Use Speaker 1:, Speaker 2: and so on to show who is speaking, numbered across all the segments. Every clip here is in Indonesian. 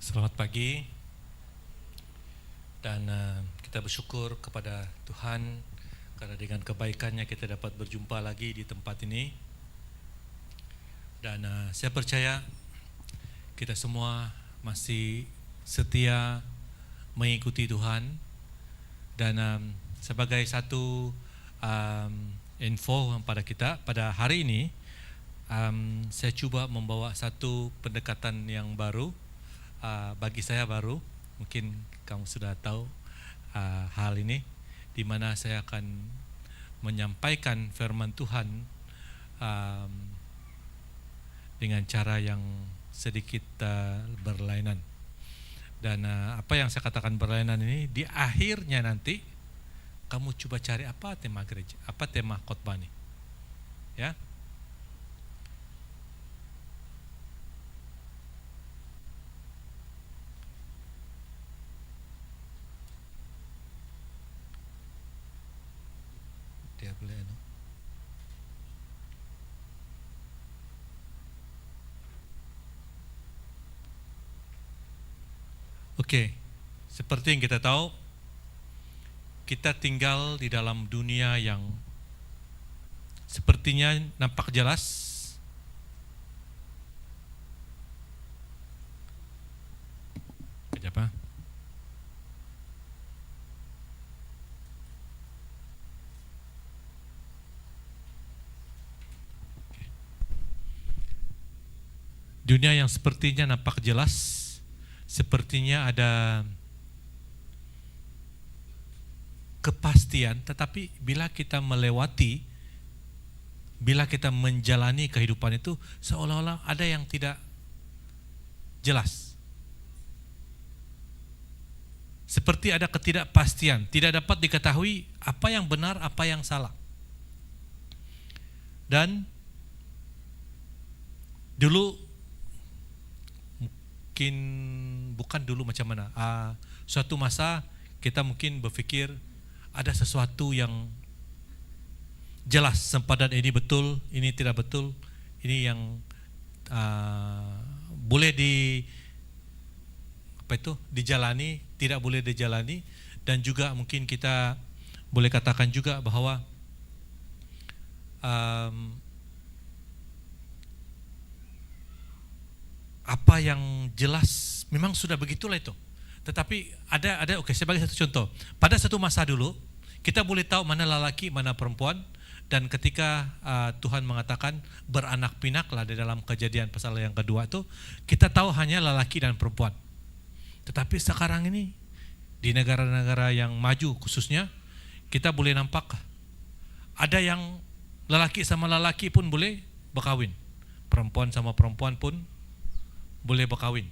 Speaker 1: Selamat pagi dan kita bersyukur kepada Tuhan karena dengan kebaikannya kita dapat berjumpa lagi di tempat ini. Dan saya percaya kita semua masih setia mengikuti Tuhan. Dan sebagai satu info pada kita pada hari ini, saya coba membawa satu pendekatan yang baru. Bagi saya baru, mungkin kamu sudah tahu hal ini, di mana saya akan menyampaikan firman Tuhan dengan cara yang sedikit berlainan. Dan apa yang saya katakan berlainan ini, di akhirnya nanti kamu coba cari apa tema gereja, apa tema khotbah ini, ya. Dia boleh Oke, seperti yang kita tahu, kita tinggal di dalam dunia yang sepertinya nampak jelas, apa? Dunia yang sepertinya nampak jelas, sepertinya ada kepastian, tetapi bila kita melewati, bila kita menjalani kehidupan itu, seolah-olah ada yang tidak jelas. Seperti ada ketidakpastian, tidak dapat diketahui apa yang benar, apa yang salah. Dan dulu, mungkin bukan dulu macam mana, suatu masa kita mungkin berpikir ada sesuatu yang jelas, sempadan ini betul, ini tidak betul, ini yang boleh dijalani, tidak boleh dijalani. Dan juga mungkin kita boleh katakan juga bahwa apa yang jelas memang sudah begitulah itu. Tetapi ada oke, sebagai satu contoh, pada satu masa dulu kita boleh tahu mana lelaki, mana perempuan. Dan ketika Tuhan mengatakan beranak pinaklah di dalam Kejadian pasal yang kedua itu, kita tahu hanya lelaki dan perempuan. Tetapi sekarang ini di negara-negara yang maju khususnya, kita boleh nampak ada yang lelaki sama lelaki pun boleh berkahwin, perempuan sama perempuan pun boleh berkahwin.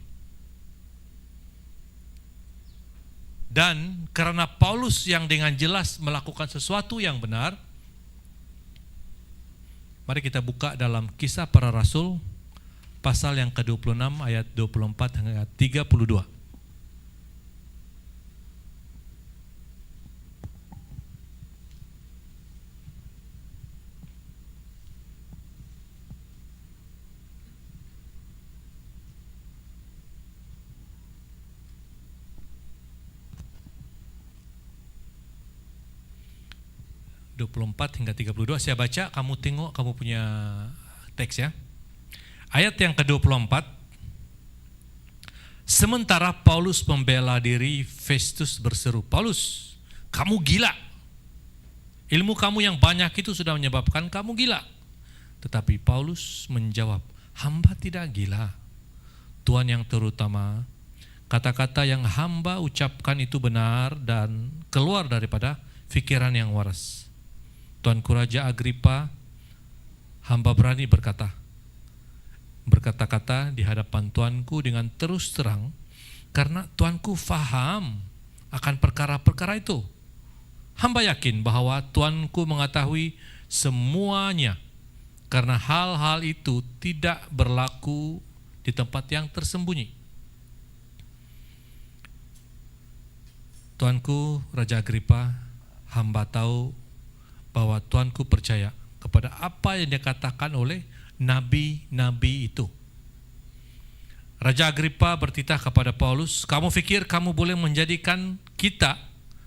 Speaker 1: Dan karena Paulus yang dengan jelas melakukan sesuatu yang benar, mari kita buka dalam Kisah Para Rasul pasal yang ke-26 ayat 24 hingga 32. Hingga 32, saya baca, kamu tengok, kamu punya teks ya. Ayat yang ke-24, sementara Paulus membela diri, Festus berseru, Paulus, kamu gila. Ilmu kamu yang banyak itu sudah menyebabkan kamu gila. Tetapi Paulus menjawab, hamba tidak gila, Tuhan yang terutama. Kata-kata yang hamba ucapkan itu benar dan keluar daripada pikiran yang waras. Tuanku Raja Agripa, hamba berani berkata-kata di hadapan Tuanku dengan terus terang, karena Tuanku faham akan perkara-perkara itu. Hamba yakin bahwa Tuanku mengetahui semuanya, karena hal-hal itu tidak berlaku di tempat yang tersembunyi. Tuanku Raja Agripa, hamba tahu bahwa Tuanku percaya kepada apa yang dikatakan oleh nabi-nabi itu. Raja Agripa bertitah kepada Paulus, "Kamu pikir kamu boleh menjadikan kita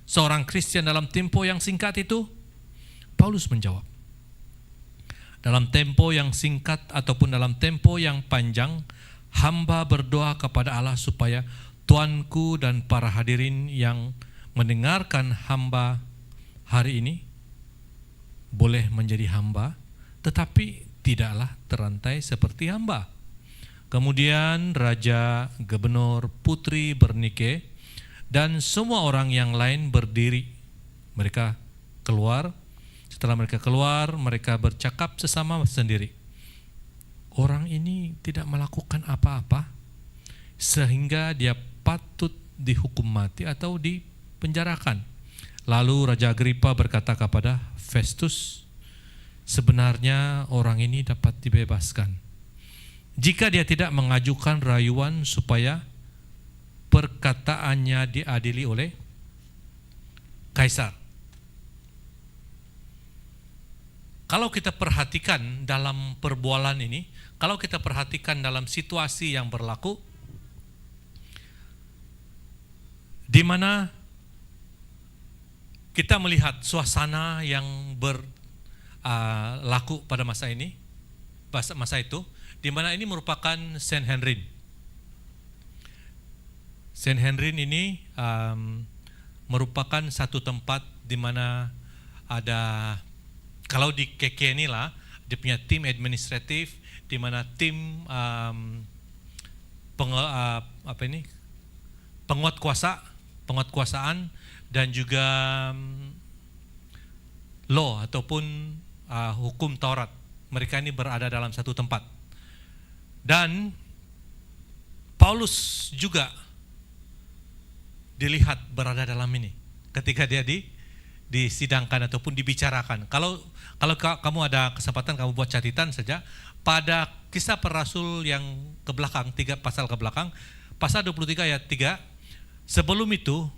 Speaker 1: seorang Kristen dalam tempo yang singkat itu?" Paulus menjawab, "Dalam tempo yang singkat ataupun dalam tempo yang panjang, hamba berdoa kepada Allah supaya tuanku dan para hadirin yang mendengarkan hamba hari ini boleh menjadi hamba, tetapi tidaklah terantai seperti hamba." Kemudian raja, gubernur, putri Bernike, dan semua orang yang lain berdiri. Mereka keluar. Setelah mereka keluar, mereka bercakap sesama sendiri, "Orang ini tidak melakukan apa-apa sehingga dia patut dihukum mati atau dipenjarakan." Lalu Raja Agripa berkata kepada Festus, "Sebenarnya orang ini dapat dibebaskan jika dia tidak mengajukan rayuan supaya perkataannya diadili oleh Kaisar." Kalau kita perhatikan dalam perbualan ini, kalau kita perhatikan dalam situasi yang berlaku, di mana kita melihat suasana yang berlaku pada masa ini, masa itu, di mana ini merupakan Saint Henry. Saint Henry ini merupakan satu tempat di mana ada, kalau di KK inilah dia punya tim administratif, di mana tim penguatkuasaan dan juga law ataupun hukum Taurat. Mereka ini berada dalam satu tempat. Dan Paulus juga dilihat berada dalam ini ketika dia disidangkan ataupun dibicarakan. Kalau kamu ada kesempatan, kamu buat catatan saja pada Kisah Para Rasul yang ke belakang, 3 pasal ke belakang, pasal 23 ayat 3, sebelum itu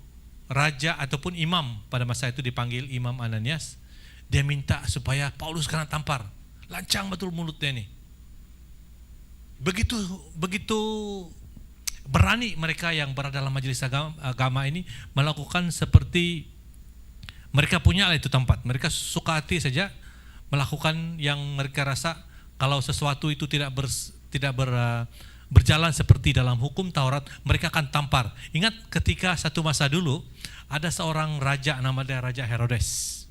Speaker 1: raja ataupun imam pada masa itu dipanggil Imam Ananias, dia minta supaya Paulus kena tampar. Lancang betul mulutnya ini. Begitu berani mereka yang berada dalam majelis agama ini melakukan seperti mereka punya itu tempat. Mereka suka hati saja melakukan yang mereka rasa kalau sesuatu itu tidak berjalan seperti dalam hukum Taurat, mereka akan tampar. Ingat ketika satu masa dulu ada seorang raja namanya Raja Herodes.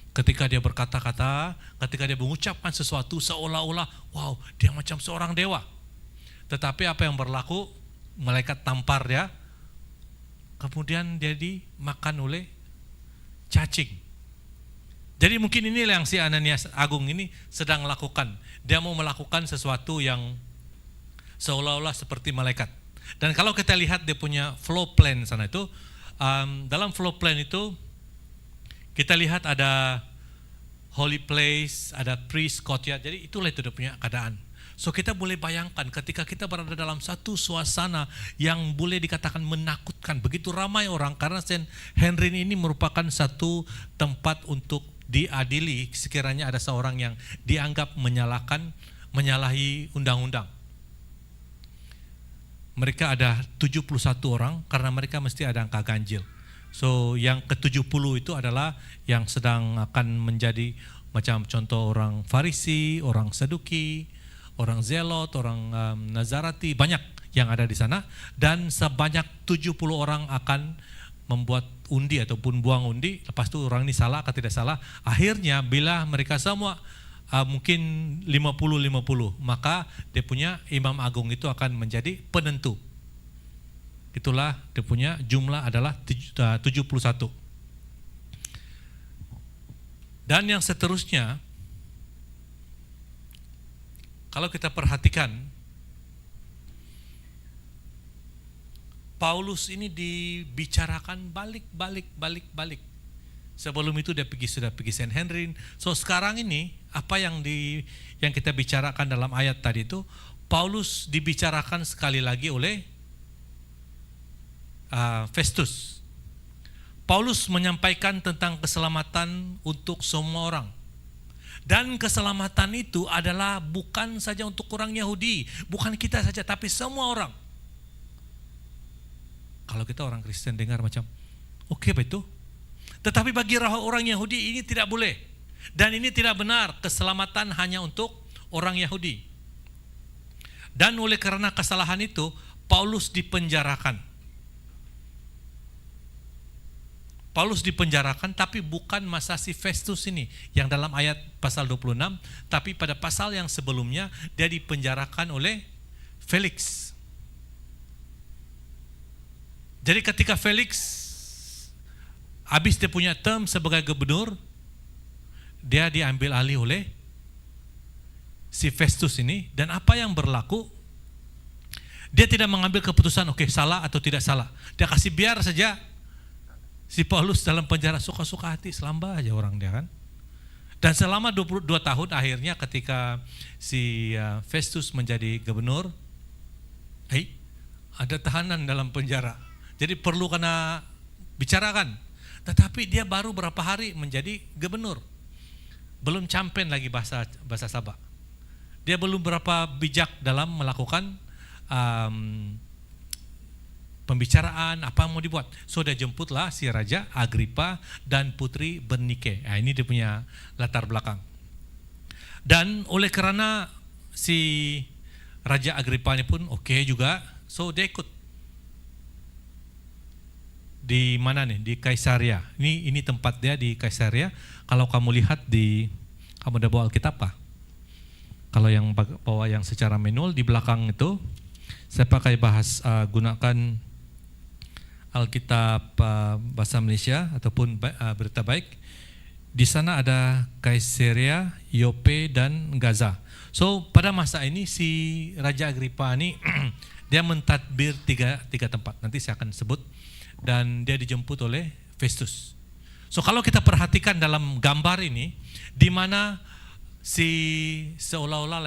Speaker 1: Ketika dia berkata-kata, ketika dia mengucapkan sesuatu seolah-olah wow, dia macam seorang dewa. Tetapi apa yang berlaku? Malaikat tampar dia. Kemudian dia dimakan oleh cacing. Jadi mungkin inilah yang si Ananias Agung ini sedang lakukan. Dia mau melakukan sesuatu yang seolah-olah seperti malaikat. Dan kalau kita lihat dia punya flow plan sana itu, dalam flow plan itu kita lihat ada holy place, ada priest courtyard. Jadi itulah itu dia punya keadaan. So kita boleh bayangkan ketika kita berada dalam satu suasana yang boleh dikatakan menakutkan, begitu ramai orang, karena Saint Henry ini merupakan satu tempat untuk diadili sekiranya ada seorang yang dianggap menyalahi undang-undang. Mereka ada 71 orang karena mereka mesti ada angka ganjil. So yang ke-70 itu adalah yang sedang akan menjadi macam contoh orang Farisi, orang Saduki, orang Zelot, orang Nazarati, banyak yang ada di sana. Dan sebanyak 70 orang akan membuat undi ataupun buang undi. Lepas itu orang ini salah atau tidak salah. Akhirnya bila mereka semua mungkin 50-50, maka dia punya imam agung itu akan menjadi penentu. Itulah dia punya jumlah adalah 71. Dan yang seterusnya, kalau kita perhatikan, Paulus ini dibicarakan balik. Sebelum itu dia sudah pergi Saint Henry. So sekarang ini apa yang kita bicarakan dalam ayat tadi itu, Paulus dibicarakan sekali lagi oleh Festus. Paulus menyampaikan tentang keselamatan untuk semua orang. Dan keselamatan itu adalah bukan saja untuk orang Yahudi, bukan kita saja, tapi semua orang. Kalau kita orang Kristen dengar macam, oke betul. Tetapi bagi orang Yahudi ini tidak boleh. Dan ini tidak benar, keselamatan hanya untuk orang Yahudi. Dan oleh karena kesalahan itu, Paulus dipenjarakan. Paulus dipenjarakan, tapi bukan masa si Festus ini yang dalam ayat pasal 26, tapi pada pasal yang sebelumnya dia dipenjarakan oleh Felix. Jadi ketika Felix habis dia punya term sebagai gubernur, dia diambil alih oleh si Festus ini. Dan apa yang berlaku, dia tidak mengambil keputusan oke, salah atau tidak salah. Dia kasih biar saja si Paulus dalam penjara, suka-suka hati, selamba aja orang dia kan. Dan selama 22 tahun akhirnya ketika si Festus menjadi gubernur, ada tahanan dalam penjara. Jadi perlu kena bicarakan. Tetapi dia baru berapa hari menjadi gubernur. Belum campen lagi bahasa Sabah. Dia belum berapa bijak dalam melakukan pembicaraan apa yang mau dibuat. So dia jemputlah si Raja Agripa dan Putri Bernike. Nah, ini dia punya latar belakang. Dan oleh karena si Raja Agripa ini pun oke juga, so dia ikut. Di mana nih? Di Kaisaria. Ini tempat dia di Kaisaria. Kalau kamu lihat kamu udah bawa Alkitab apa? Kalau yang bawa yang secara manual di belakang itu, saya pakai gunakan Alkitab bahasa Malaysia ataupun berita baik. Di sana ada Kaisaria, Yope dan Gaza. So pada masa ini si Raja Agripa ini dia mentadbir tiga tempat. Nanti saya akan sebut. Dan dia dijemput oleh Festus. So kalau kita perhatikan dalam gambar ini, di mana seolah-olah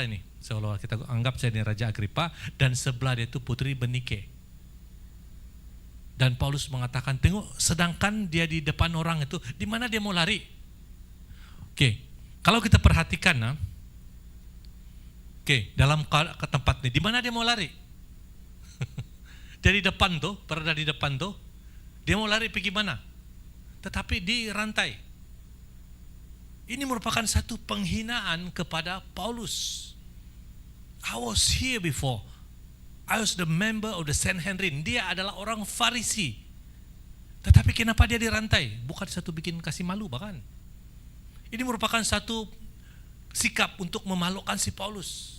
Speaker 1: kita anggap saya ini Raja Agripa dan sebelah dia itu Putri Bernike. Dan Paulus mengatakan, tengok, sedangkan dia di depan orang itu, di mana dia mau lari? Oke, kalau kita perhatikan, dalam tempat ini, di mana dia mau lari? Dari depan tuh, berada di depan tuh. Dia mau lari pergi mana? Tetapi di rantai. Ini merupakan satu penghinaan kepada Paulus. I was here before. I was the member of the Sanhedrin. Dia adalah orang Farisi. Tetapi kenapa dia dirantai? Bukan satu bikin kasih malu bahkan. Ini merupakan satu sikap untuk memalukan si Paulus.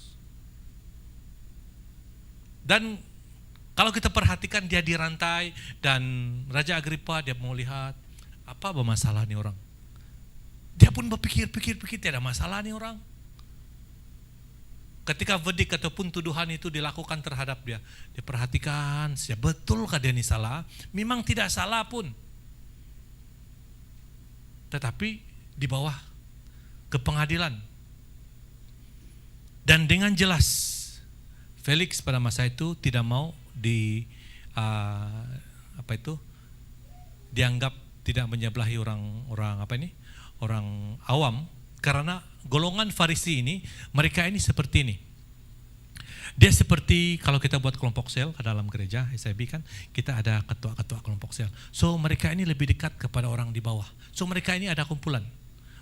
Speaker 1: Dan kalau kita perhatikan dia dirantai dan Raja Agripa dia mau lihat apa bermasalah nih orang. Dia pun berpikir tidak ada masalah nih orang. Ketika verdict ataupun tuduhan itu dilakukan terhadap dia, dia perhatikan, betulkah dia ini salah? Memang tidak salah pun. Tetapi dibawa ke pengadilan. Dan dengan jelas Felix pada masa itu tidak mau dianggap tidak menyebelahi orang awam, karena golongan Farisi ini, mereka ini seperti ini. Dia seperti kalau kita buat kelompok sel ke dalam gereja SIB kan, kita ada ketua-ketua kelompok sel. So mereka ini lebih dekat kepada orang di bawah. So mereka ini ada kumpulan.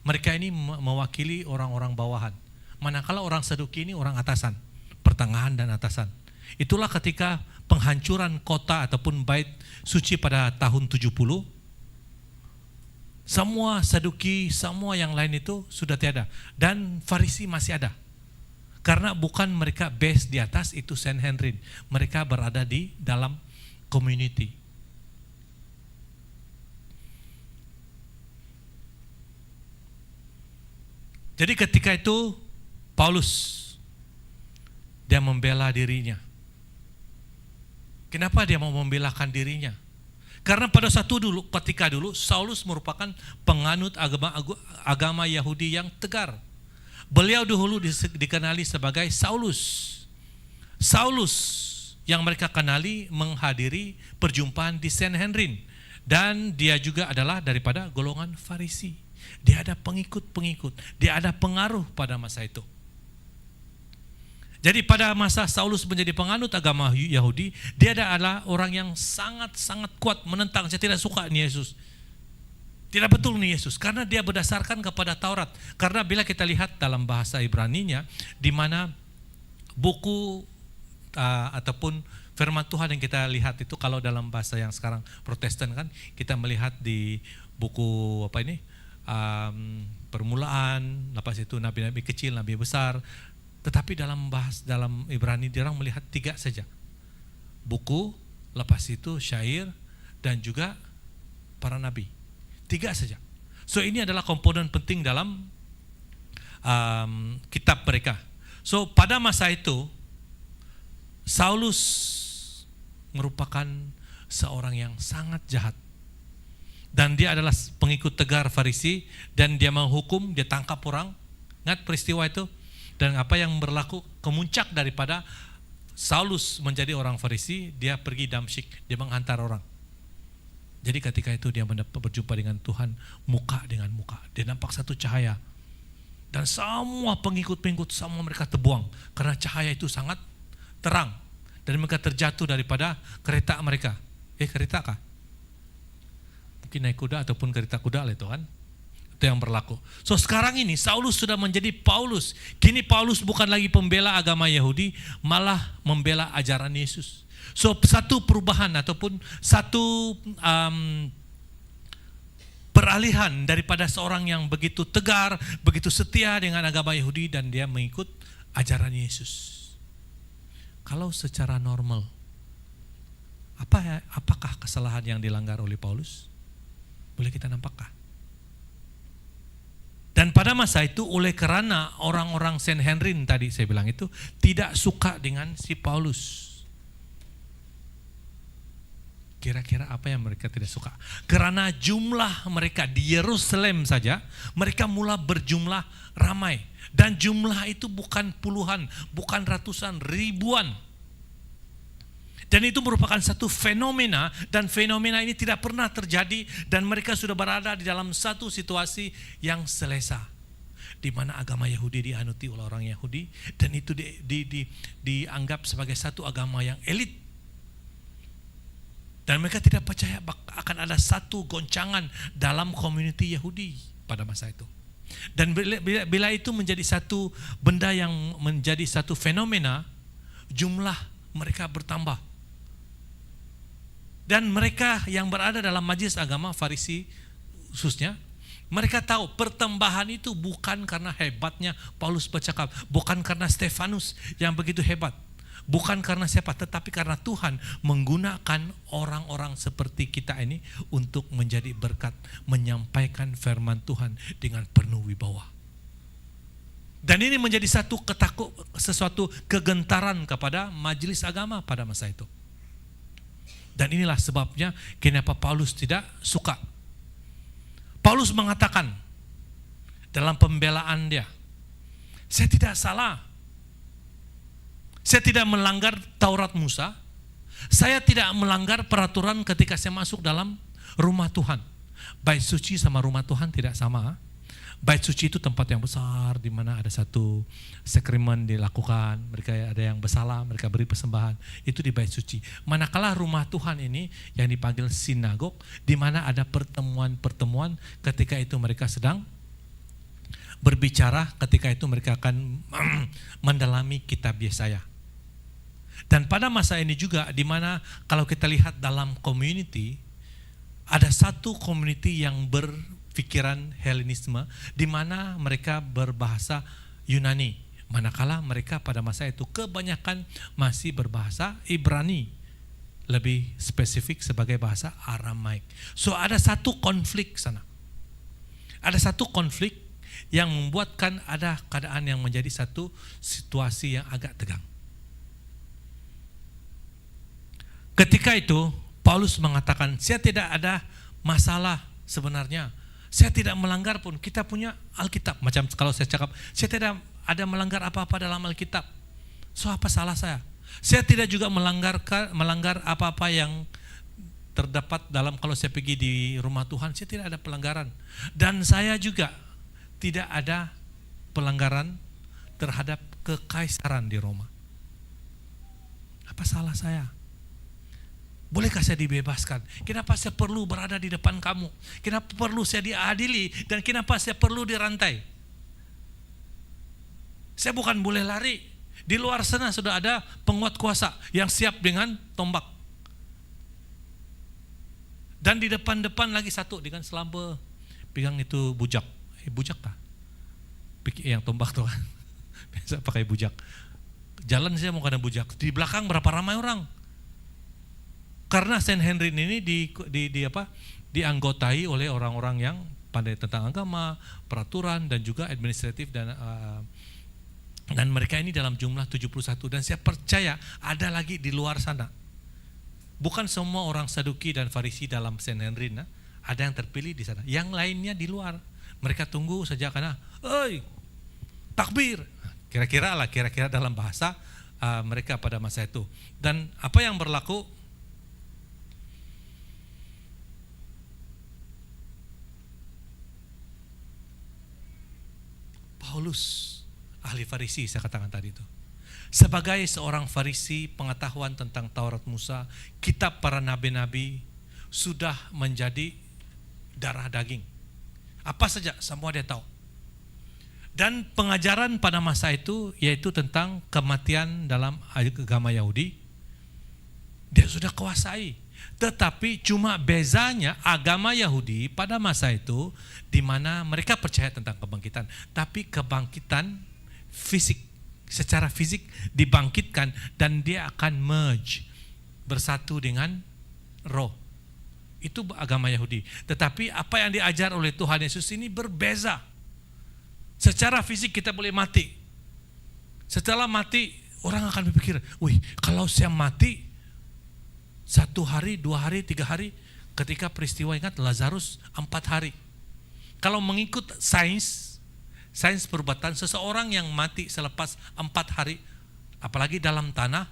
Speaker 1: Mereka ini mewakili orang-orang bawahan. Manakala orang Saduki ini orang atasan, pertengahan dan atasan. Itulah ketika penghancuran kota ataupun bait suci pada tahun 70, semua Saduki, semua yang lain itu sudah tiada. Dan Farisi masih ada. Karena bukan mereka base di atas itu Sanhedrin. Mereka berada di dalam community. Jadi ketika itu Paulus dia membela dirinya. Kenapa dia mau membelakan dirinya? Karena pada ketika dulu Saulus merupakan penganut agama Yahudi yang tegar. Beliau dahulu dikenali sebagai Saulus. Saulus yang mereka kenali menghadiri perjumpaan di Sanhedrin, dan dia juga adalah daripada golongan Farisi. dia ada pengikut-pengikut, dia ada pengaruh pada masa itu. Jadi pada masa Saulus menjadi penganut agama Yahudi, dia adalah orang yang sangat-sangat kuat menentang, saya tidak suka nih Yesus. Tidak betul nih Yesus, karena dia berdasarkan kepada Taurat. Karena bila kita lihat dalam bahasa Ibraninya, di mana buku ataupun firman Tuhan yang kita lihat itu, kalau dalam bahasa yang sekarang Protestan kan, kita melihat di buku permulaan, lepas itu nabi-nabi kecil, nabi besar. Tetapi dalam Ibrani dia orang melihat 3 saja. Buku, lepas itu syair, dan juga para nabi. 3 saja. So ini adalah komponen penting dalam kitab mereka. So pada masa itu Saulus merupakan seorang yang sangat jahat. Dan dia adalah pengikut tegar Farisi, dan dia menghukum, dia tangkap orang. Ingat peristiwa itu? Dan apa yang berlaku, kemuncak daripada Saulus menjadi orang Farisi, dia pergi Damsyik, dia menghantar orang. Jadi ketika itu dia berjumpa dengan Tuhan muka dengan muka. Dia nampak satu cahaya. Dan semua pengikut-pengikut, semua mereka terbuang. Karena cahaya itu sangat terang. Dan mereka terjatuh daripada kereta mereka. Kereta kah? Mungkin naik kuda ataupun kereta kuda lah itu kan. Itu yang berlaku. So sekarang ini Saulus sudah menjadi Paulus. Kini Paulus bukan lagi pembela agama Yahudi, malah membela ajaran Yesus. So satu perubahan ataupun satu peralihan daripada seorang yang begitu tegar, begitu setia dengan agama Yahudi, dan dia mengikut ajaran Yesus. Kalau secara normal, apakah kesalahan yang dilanggar oleh Paulus? Boleh kita nampakkah? Dan pada masa itu, oleh karena orang-orang Sanhedrin tadi saya bilang itu tidak suka dengan si Paulus. Kira-kira apa yang mereka tidak suka? Karena jumlah mereka di Yerusalem saja, mereka mula berjumlah ramai. Dan jumlah itu bukan puluhan, bukan ratusan, ribuan. Dan itu merupakan satu fenomena, dan fenomena ini tidak pernah terjadi, dan mereka sudah berada di dalam satu situasi yang selesa, di mana agama Yahudi dianuti oleh orang Yahudi, dan itu dianggap sebagai satu agama yang elit. Dan mereka tidak percaya akan ada satu goncangan dalam community Yahudi pada masa itu. Dan bila itu menjadi satu benda yang menjadi satu fenomena, jumlah mereka bertambah. Dan mereka yang berada dalam majelis agama Farisi khususnya, mereka tahu pertambahan itu bukan karena hebatnya Paulus bercakap, bukan karena Stefanus yang begitu hebat, bukan karena siapa, tetapi karena Tuhan menggunakan orang-orang seperti kita ini untuk menjadi berkat, menyampaikan firman Tuhan dengan penuh wibawa. Dan ini menjadi sesuatu kegentaran kepada majelis agama pada masa itu. Dan inilah sebabnya kenapa Paulus tidak suka. Paulus mengatakan dalam pembelaan dia, saya tidak salah. Saya tidak melanggar Taurat Musa. Saya tidak melanggar peraturan ketika saya masuk dalam rumah Tuhan. Bait suci sama rumah Tuhan tidak sama. Bait suci itu tempat yang besar di mana ada satu sakramen dilakukan, mereka ada yang bersalah, mereka beri persembahan, itu di bait suci. Manakala rumah Tuhan ini yang dipanggil sinagog, di mana ada pertemuan-pertemuan, ketika itu mereka sedang berbicara, ketika itu mereka akan mendalami kitab Yesaya. Dan pada masa ini juga di mana kalau kita lihat dalam community, ada satu community yang berpikiran Helenisme, di mana mereka berbahasa Yunani, manakala mereka pada masa itu kebanyakan masih berbahasa Ibrani, lebih spesifik sebagai bahasa Aramaik. So ada satu konflik sana, ada satu konflik yang membuatkan ada keadaan yang menjadi satu situasi yang agak tegang. Ketika itu Paulus mengatakan, saya tidak ada masalah sebenarnya. Saya tidak melanggar pun, kita punya Alkitab. Macam kalau saya cakap, saya tidak ada melanggar apa-apa dalam Alkitab. So apa salah saya? Saya tidak juga melanggar apa-apa yang terdapat dalam, kalau saya pergi di rumah Tuhan, saya tidak ada pelanggaran. Dan saya juga tidak ada pelanggaran terhadap kekaisaran di Roma. Apa salah saya? Bolehkah saya dibebaskan? Kenapa saya perlu berada di depan kamu? Kenapa perlu saya diadili? Dan kenapa saya perlu dirantai? Saya bukan boleh lari. Di luar sana sudah ada penguat kuasa yang siap dengan tombak. Dan di depan-depan lagi satu dengan selamba, pegang itu bujak. Bujak kah? Yang tombak tuh kan. Biasa pakai bujak. Jalan saya mau kena bujak. Di belakang berapa ramai orang. Karena Saint Henry ini dianggotai oleh orang-orang yang pandai tentang agama, peraturan, dan juga administratif, dan mereka ini dalam jumlah 71. Dan saya percaya ada lagi di luar sana. Bukan semua orang Saduki dan Farisi dalam Saint Henry, ada yang terpilih di sana. Yang lainnya di luar. Mereka tunggu saja karena, takbir. Kira-kira dalam bahasa mereka pada masa itu. Dan apa yang berlaku? Paulus, ahli Farisi saya katakan tadi itu. Sebagai seorang Farisi, pengetahuan tentang Taurat Musa, kitab para nabi-nabi sudah menjadi darah daging. Apa saja, semua dia tahu. Dan pengajaran pada masa itu yaitu tentang kematian dalam agama Yahudi, dia sudah kuasai. Tetapi cuma bezanya agama Yahudi pada masa itu, di mana mereka percaya tentang kebangkitan, tapi kebangkitan fisik. Secara fisik dibangkitkan dan dia akan merge, bersatu dengan roh. Itu agama Yahudi. Tetapi apa yang diajar oleh Tuhan Yesus ini berbeza. Secara fisik kita boleh mati. Setelah mati orang akan berpikir, wih, kalau saya mati 1 hari, 2 hari, 3 hari, ketika peristiwa ingat Lazarus 4 hari. Kalau mengikut sains perubatan, seseorang yang mati selepas 4 hari, apalagi dalam tanah,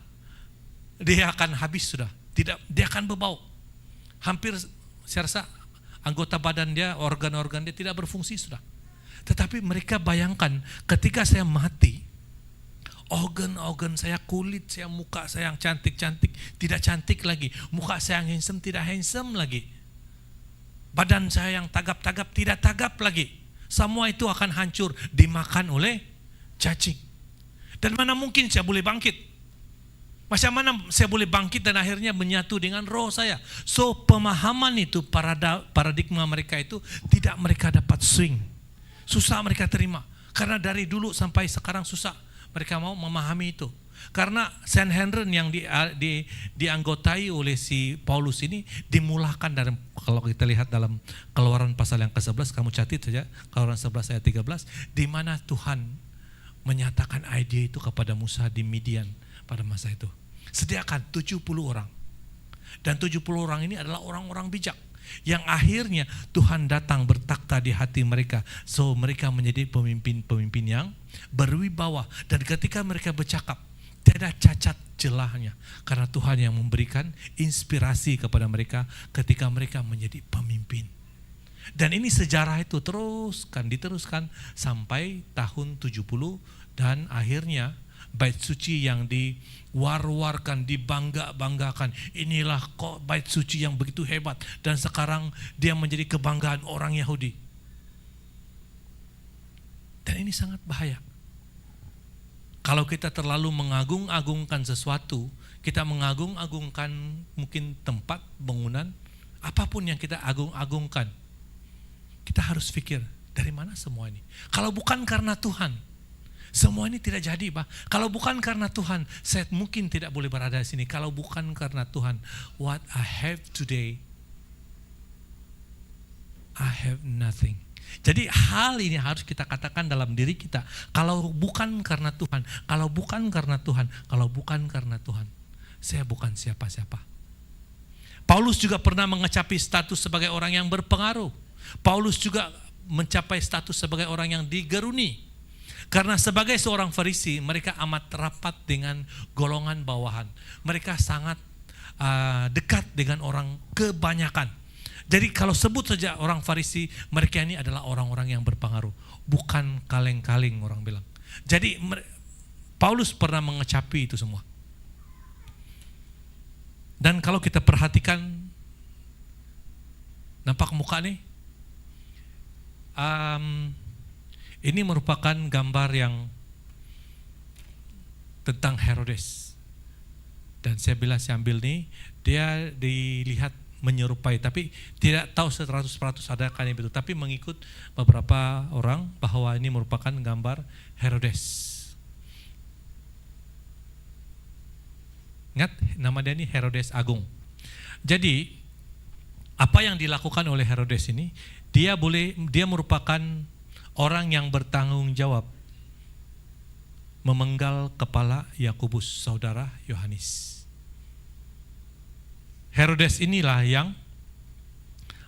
Speaker 1: dia akan habis sudah. Dia akan berbau. Hampir saya rasa anggota badan dia, organ-organ dia tidak berfungsi sudah. Tetapi mereka bayangkan ketika saya mati, organ-organ saya, kulit saya, muka saya yang cantik-cantik tidak cantik lagi, muka saya yang handsome tidak handsome lagi, badan saya yang tagap-tagap tidak tagap lagi. Semua itu akan hancur, dimakan oleh cacing. Dan mana mungkin saya boleh bangkit? Macam mana saya boleh bangkit dan akhirnya menyatu dengan roh saya? So pemahaman itu, paradigma mereka itu tidak mereka dapat swing. Susah mereka terima. Karena dari dulu sampai sekarang susah mereka mau memahami itu. Karena Saint Henry yang dianggotai oleh si Paulus ini dimulahkan dari, kalau kita lihat dalam Keluaran pasal yang ke-11, kamu catat saja, Keluaran 11 ayat 13, di mana Tuhan menyatakan ide itu kepada Musa di Midian pada masa itu. Sediakan 70 orang. Dan 70 orang ini adalah orang-orang bijak yang akhirnya Tuhan datang bertakhta di hati mereka. So mereka menjadi pemimpin-pemimpin yang berwibawa, dan ketika mereka bercakap tidak cacat celahnya, karena Tuhan yang memberikan inspirasi kepada mereka ketika mereka menjadi pemimpin. Dan ini sejarah itu diteruskan sampai tahun 70, dan akhirnya bait suci yang diwar-warkan, dibangga-banggakan, inilah kok bait suci yang begitu hebat, dan sekarang dia menjadi kebanggaan orang Yahudi. Dan ini sangat bahaya. Kalau kita terlalu mengagung-agungkan sesuatu, kita mengagung-agungkan mungkin tempat, bangunan, apapun yang kita agung-agungkan, kita harus pikir, dari mana semua ini? Kalau bukan karena Tuhan, semua ini tidak jadi, Pak. Kalau bukan karena Tuhan, saya mungkin tidak boleh berada di sini. Kalau bukan karena Tuhan, what I have today, I have nothing. Jadi hal ini harus kita katakan dalam diri kita. Kalau bukan karena Tuhan, kalau bukan karena Tuhan, kalau bukan karena Tuhan, saya bukan siapa-siapa. Paulus juga pernah mengecapi status sebagai orang yang berpengaruh. Paulus juga mencapai status sebagai orang yang digeruni. Karena sebagai seorang Farisi, mereka amat rapat dengan golongan bawahan. Mereka sangat dekat dengan orang kebanyakan. Jadi kalau sebut saja orang Farisi, mereka ini adalah orang-orang yang berpengaruh, bukan kaleng-kaleng orang bilang. Jadi Paulus pernah mengecapi itu semua. Dan kalau kita perhatikan, nampak muka nih, ini merupakan gambar yang tentang Herodes. Dan saya bilang, saya ambil nih, dia dilihat menyerupai, tapi tidak tahu 100% adakah ini betul, tapi mengikut beberapa orang bahwa ini merupakan gambar Herodes. Ingat, nama dia ini Herodes Agung. Jadi apa yang dilakukan oleh Herodes ini, dia merupakan orang yang bertanggung jawab memenggal kepala Yakobus, saudara Yohanes. Herodes inilah yang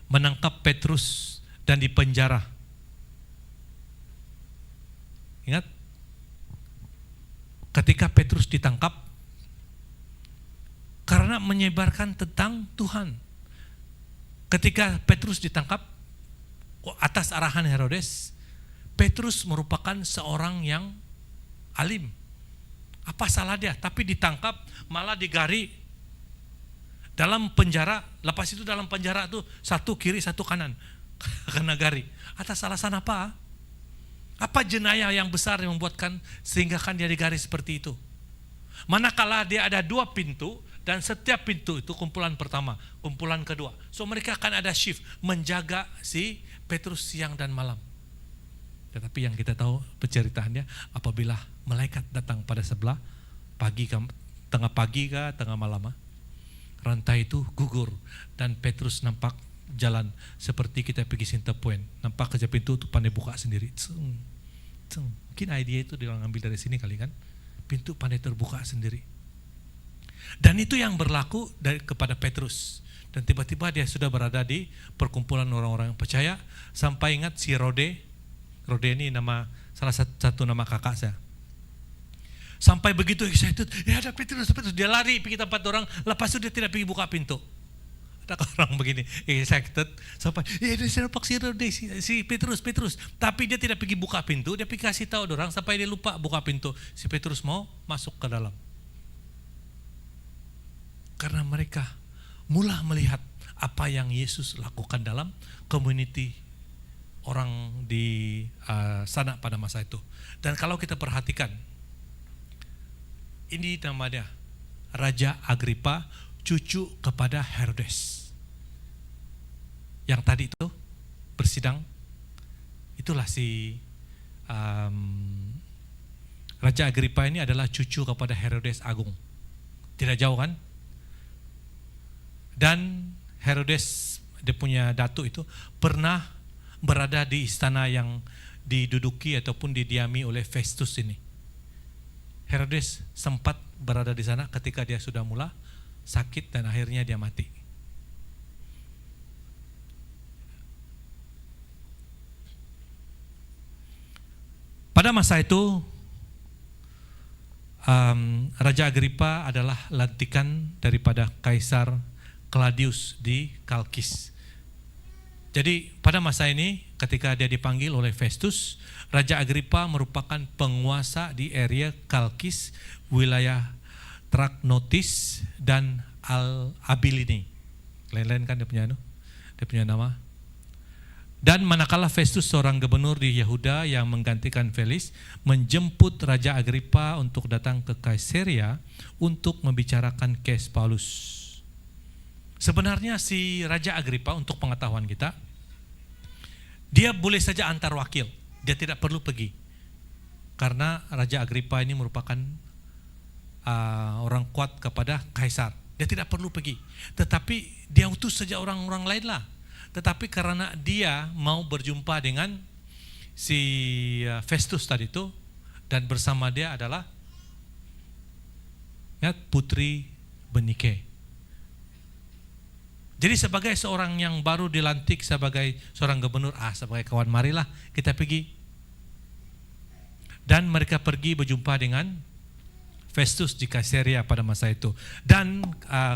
Speaker 1: menangkap Petrus dan dipenjara. Ingat, ketika Petrus ditangkap karena menyebarkan tentang Tuhan. Ketika Petrus ditangkap atas arahan Herodes, Petrus merupakan seorang yang alim. Apa salah dia? Tapi ditangkap, malah digari dalam penjara. Lepas itu dalam penjara tuh satu kiri satu kanan kena gari. Atas alasan apa? Apa jenayah yang besar yang membuatkan sehingga kan dia digari seperti itu? Manakala dia ada 2 pintu dan setiap pintu itu kumpulan pertama, kumpulan kedua. So mereka akan ada shift menjaga si Petrus siang dan malam. Tetapi yang kita tahu penceritaannya, apabila malaikat datang pada sebelah pagi, tengah pagi kah, tengah malam, rantai itu gugur dan Petrus nampak jalan seperti kita pergi Center Point, nampak kerja pintu itu pandai buka sendiri. Mungkin idea itu dia ngambil dari sini kali kan, pintu pandai terbuka sendiri. Dan itu yang berlaku kepada Petrus. Dan tiba-tiba dia sudah berada di perkumpulan orang-orang yang percaya, sampai ingat si Rode ini salah satu nama kakak saya. Sampai begitu excited, ya ada Petrus, dia lari pergi tempat orang, lepas itu dia tidak pergi buka pintu. Ada orang begini, excited, sampai, dia nampak si Petrus, tapi dia tidak pergi buka pintu, dia pergi kasih tahu orang, sampai dia lupa buka pintu. Si Petrus mau masuk ke dalam. Karena mereka mula melihat apa yang Yesus lakukan dalam community orang di sana pada masa itu. Dan kalau kita perhatikan, ini namanya Raja Agripa, cucu kepada Herodes. Yang tadi itu bersidang, itulah si Raja Agripa ini adalah cucu kepada Herodes Agung. Tidak jauh kan? Dan Herodes, dia punya datu itu, pernah berada di istana yang diduduki ataupun didiami oleh Festus ini. Herodes sempat berada di sana ketika dia sudah mula sakit dan akhirnya dia mati. Pada masa itu Raja Agripa adalah lantikan daripada Kaisar Claudius di Kalkis. Jadi pada masa ini ketika dia dipanggil oleh Festus, Raja Agripa merupakan penguasa di area Kalkis, wilayah Trachonitis dan Al-Abilini. Lain-lain kan dia punya nama. Dan manakala Festus seorang gubernur di Yehuda yang menggantikan Felix, menjemput Raja Agripa untuk datang ke Kaisarea untuk membicarakan kes Paulus. Sebenarnya si Raja Agripa, untuk pengetahuan kita, dia boleh saja antar wakil, dia tidak perlu pergi. Karena Raja Agripa ini merupakan orang kuat kepada Kaisar, dia tidak perlu pergi. Tetapi dia utus saja orang-orang lain lah. Tetapi karena dia mau berjumpa dengan si Festus tadi itu, dan bersama dia adalah putri Bernike. Jadi sebagai seorang yang baru dilantik sebagai seorang gubernur, sebagai kawan, marilah kita pergi. Dan mereka pergi berjumpa dengan Festus di Kaisarea pada masa itu. Dan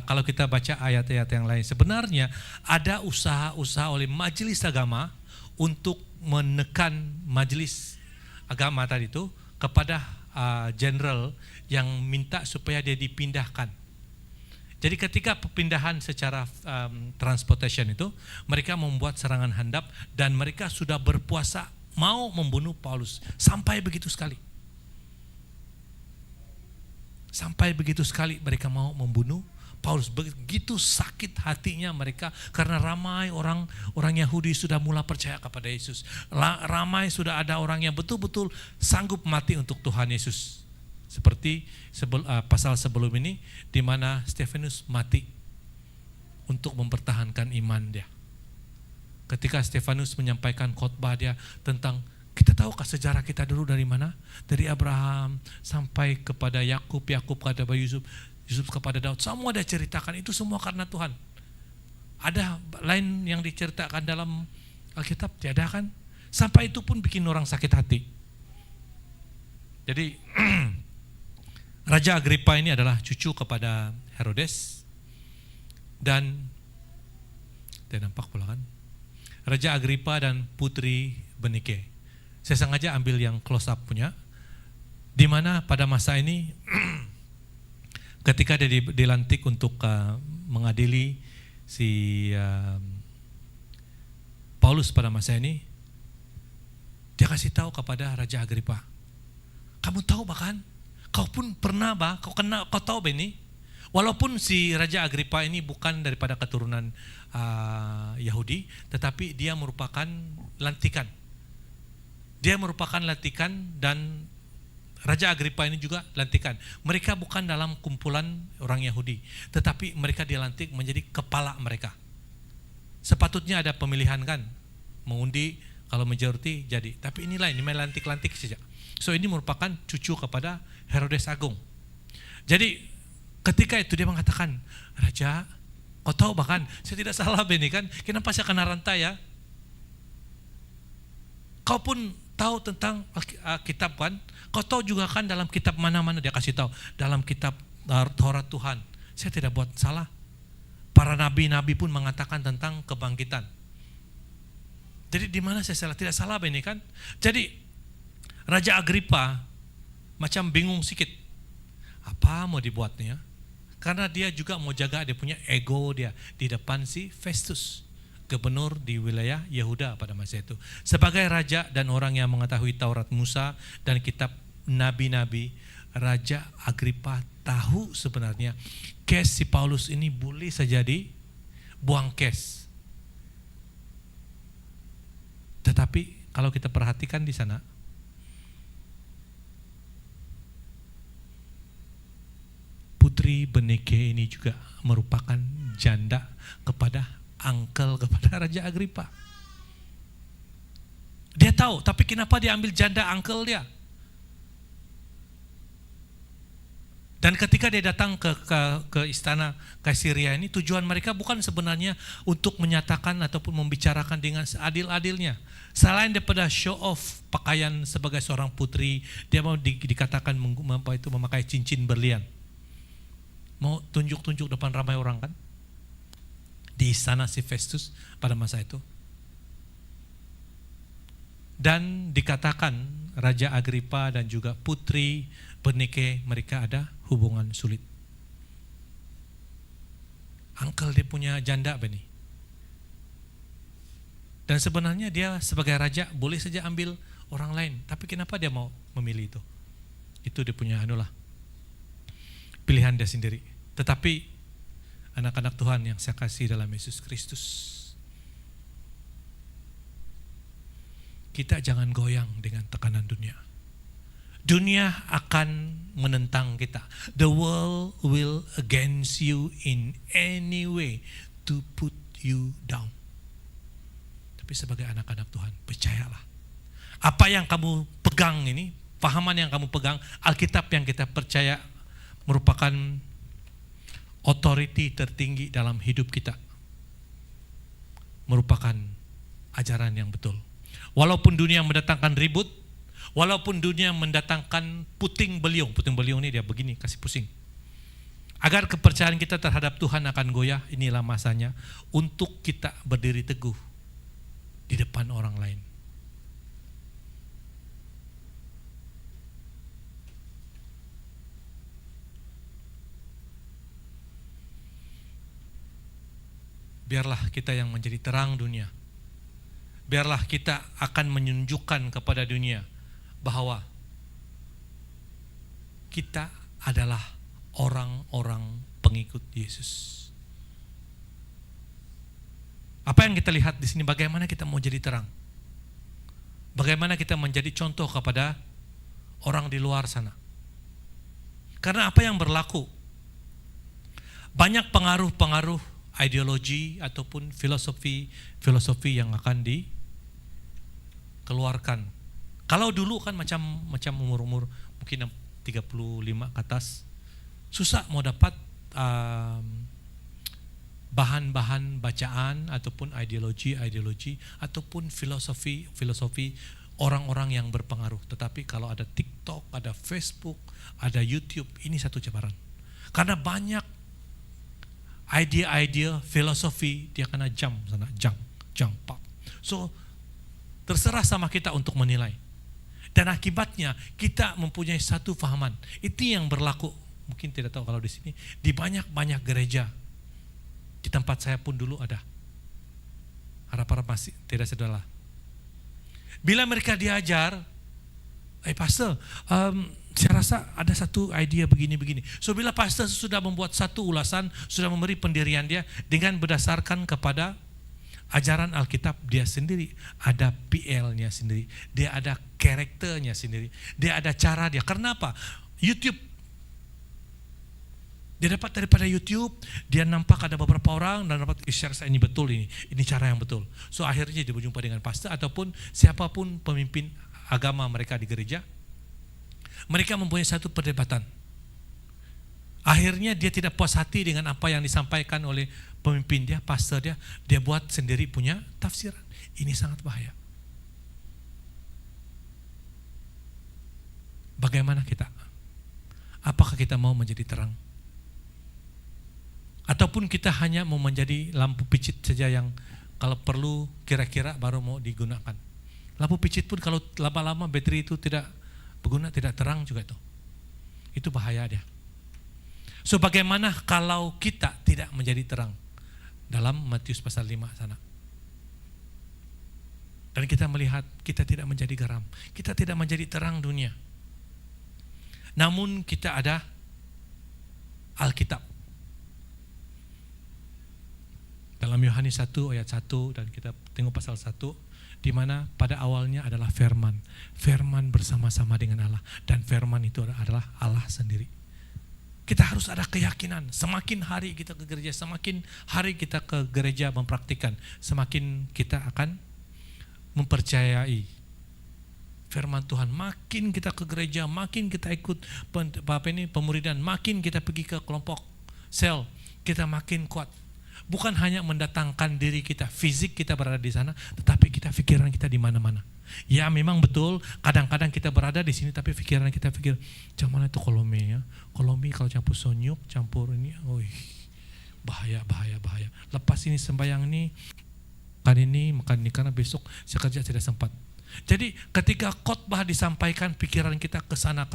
Speaker 1: kalau kita baca ayat-ayat yang lain, sebenarnya ada usaha-usaha oleh majelis agama untuk menekan majelis agama tadi itu kepada jenderal yang minta supaya dia dipindahkan. Jadi ketika perpindahan secara transportation itu, mereka membuat serangan handap dan mereka sudah berpuasa mau membunuh Paulus. Sampai begitu sekali. Sampai begitu sekali mereka mau membunuh Paulus. Begitu sakit hatinya mereka karena ramai orang Yahudi sudah mulai percaya kepada Yesus. Ramai sudah ada orang yang betul-betul sanggup mati untuk Tuhan Yesus. Seperti pasal sebelum ini di mana Stefanus mati untuk mempertahankan iman dia. Ketika Stefanus menyampaikan khotbah dia tentang, kita tahukah sejarah kita dulu dari mana? Dari Abraham sampai kepada Yakub kepada Yusuf kepada Daud. Semua dia ceritakan, itu semua karena Tuhan. Ada lain yang diceritakan dalam Alkitab? Tiada kan? Sampai itu pun bikin orang sakit hati. Jadi Raja Agripa ini adalah cucu kepada Herodes. Dan dia nampak pula kan? Raja Agripa dan Putri Bernike. Saya sengaja ambil yang close up punya, di mana pada masa ini ketika dia dilantik untuk mengadili si Paulus pada masa ini, dia kasih tahu kepada Raja Agripa, kamu tahu bahkan, kau pun pernah kau tahu ini, walaupun si Raja Agripa ini bukan daripada keturunan Yahudi, tetapi dia merupakan lantikan. Dia merupakan lantikan dan Raja Agripa ini juga lantikan. Mereka bukan dalam kumpulan orang Yahudi, tetapi mereka dilantik menjadi kepala mereka. Sepatutnya ada pemilihan kan, mengundi kalau majority jadi. Tapi ini main lantik-lantik saja. So ini merupakan cucu kepada Herodes Agung. Jadi ketika itu dia mengatakan, Raja, kau tahu bahkan saya tidak salah ini kan, kenapa saya kena rantai ya? Kau pun tahu tentang kitab kan? Kau tahu juga kan dalam kitab mana-mana dia kasih tahu. Dalam kitab Taurat Tuhan. Saya tidak buat salah. Para nabi-nabi pun mengatakan tentang kebangkitan. Jadi di mana saya salah? Tidak salah ini kan? Jadi Raja Agripa macam bingung sedikit. Apa mau dibuatnya? Karena dia juga mau jaga dia punya ego dia di depan si Festus, gubernur di wilayah Yehuda pada masa itu. Sebagai raja dan orang yang mengetahui Taurat Musa dan kitab nabi-nabi, Raja Agripa tahu sebenarnya kes si Paulus ini boleh saja dibuang kes. Tetapi kalau kita perhatikan di sana, Putri Bernike ini juga merupakan janda kepada kepada Raja Agripa. Dia tahu, tapi kenapa dia ambil janda uncle dia? Dan ketika dia datang ke istana Kaisarea ini, tujuan mereka bukan sebenarnya untuk menyatakan ataupun membicarakan dengan seadil-adilnya. Selain daripada show off pakaian sebagai seorang putri, dia mau dikatakan memakai cincin berlian. Mau tunjuk-tunjuk depan ramai orang kan? Di istana si Festus pada masa itu. Dan dikatakan Raja Agripa dan juga Putri Bernike mereka ada hubungan sulit. Uncle dia punya janda Beni. Dan sebenarnya dia sebagai raja boleh saja ambil orang lain, tapi kenapa dia mau memilih itu? Itu dia punya pilihan dia sendiri. Tetapi anak-anak Tuhan yang saya kasih dalam Yesus Kristus, kita jangan goyang dengan tekanan dunia. Dunia akan menentang kita. The world will against you in any way to put you down. Tapi sebagai anak-anak Tuhan, percayalah. Apa yang kamu pegang ini, pahaman yang kamu pegang, Alkitab yang kita percaya merupakan otoriti tertinggi dalam hidup kita. Merupakan ajaran yang betul. Walaupun dunia mendatangkan ribut, Walaupun dunia mendatangkan puting beliung ini dia begini, kasih pusing. Agar kepercayaan kita terhadap Tuhan akan goyah, inilah masanya untuk kita berdiri teguh di depan orang lain. Biarlah kita yang menjadi terang dunia. Biarlah kita akan menunjukkan kepada dunia bahwa kita adalah orang-orang pengikut Yesus. Apa yang kita lihat di sini, bagaimana kita mau jadi terang? Bagaimana kita menjadi contoh kepada orang di luar sana? Karena apa yang berlaku? Banyak pengaruh-pengaruh ideologi ataupun filosofi yang akan dikeluarkan. Kalau dulu kan macam umur mungkin 35 ke atas, susah mau dapat bahan-bahan bacaan ataupun ideologi ataupun filosofi orang-orang yang berpengaruh. Tetapi kalau ada TikTok, ada Facebook, ada YouTube, ini satu cabaran. Karena banyak idea filosofi, dia kena jump pop. So terserah sama kita untuk menilai. Dan akibatnya kita mempunyai satu fahaman. Itu yang berlaku. Mungkin tidak tahu kalau di sini di banyak gereja. Di tempat saya pun dulu ada. Harap-harap masih tidak saudara. Bila mereka diajar, pastor, saya rasa ada satu idea begini. So bila pastor sudah membuat satu ulasan, sudah memberi pendirian dia dengan berdasarkan kepada ajaran Alkitab dia sendiri, ada PL-nya sendiri, dia ada karakternya sendiri, dia ada cara dia. Kenapa? YouTube. Dia dapat daripada YouTube, dia nampak ada beberapa orang dan dapat share ini betul ini cara yang betul. So akhirnya dia berjumpa dengan pastor ataupun siapapun pemimpin agama mereka di gereja. Mereka mempunyai satu perdebatan. Akhirnya dia tidak puas hati dengan apa yang disampaikan oleh pemimpin dia, pastor dia buat sendiri punya tafsiran. Ini sangat bahaya. Bagaimana kita? Apakah kita mau menjadi terang? Ataupun kita hanya mau menjadi lampu picit saja yang kalau perlu kira-kira baru mau digunakan. Lampu picit pun kalau lama-lama bateri itu tidak berguna, tidak terang juga itu bahaya dia. So bagaimana kalau kita tidak menjadi terang? Dalam Matius pasal 5 sana. Dan kita melihat kita tidak menjadi garam, kita tidak menjadi terang dunia. Namun kita ada Alkitab. Dalam Yohanes 1 ayat 1 dan kita tengok pasal 1, di mana pada awalnya adalah firman. Firman bersama-sama dengan Allah dan firman itu adalah Allah sendiri. Kita harus ada keyakinan, semakin hari kita ke gereja, semakin hari kita ke gereja mempraktikkan, semakin kita akan mempercayai firman Tuhan. Makin kita ke gereja, makin kita ikut pemuridan, makin kita pergi ke kelompok sel, kita makin kuat. Bukan hanya mendatangkan diri kita, fisik kita berada di sana, tetapi kita pikiran kita di mana-mana. Ya memang betul, kadang-kadang kita berada di sini, tapi pikiran kita pikir, macam mana itu Kolome ya? Kolome kalau campur sonyuk, campur ini, bahaya. Lepas ini sembahyang ini, makan ini, karena besok saya kerja tidak sempat. Jadi ketika khotbah disampaikan, pikiran kita ke sana.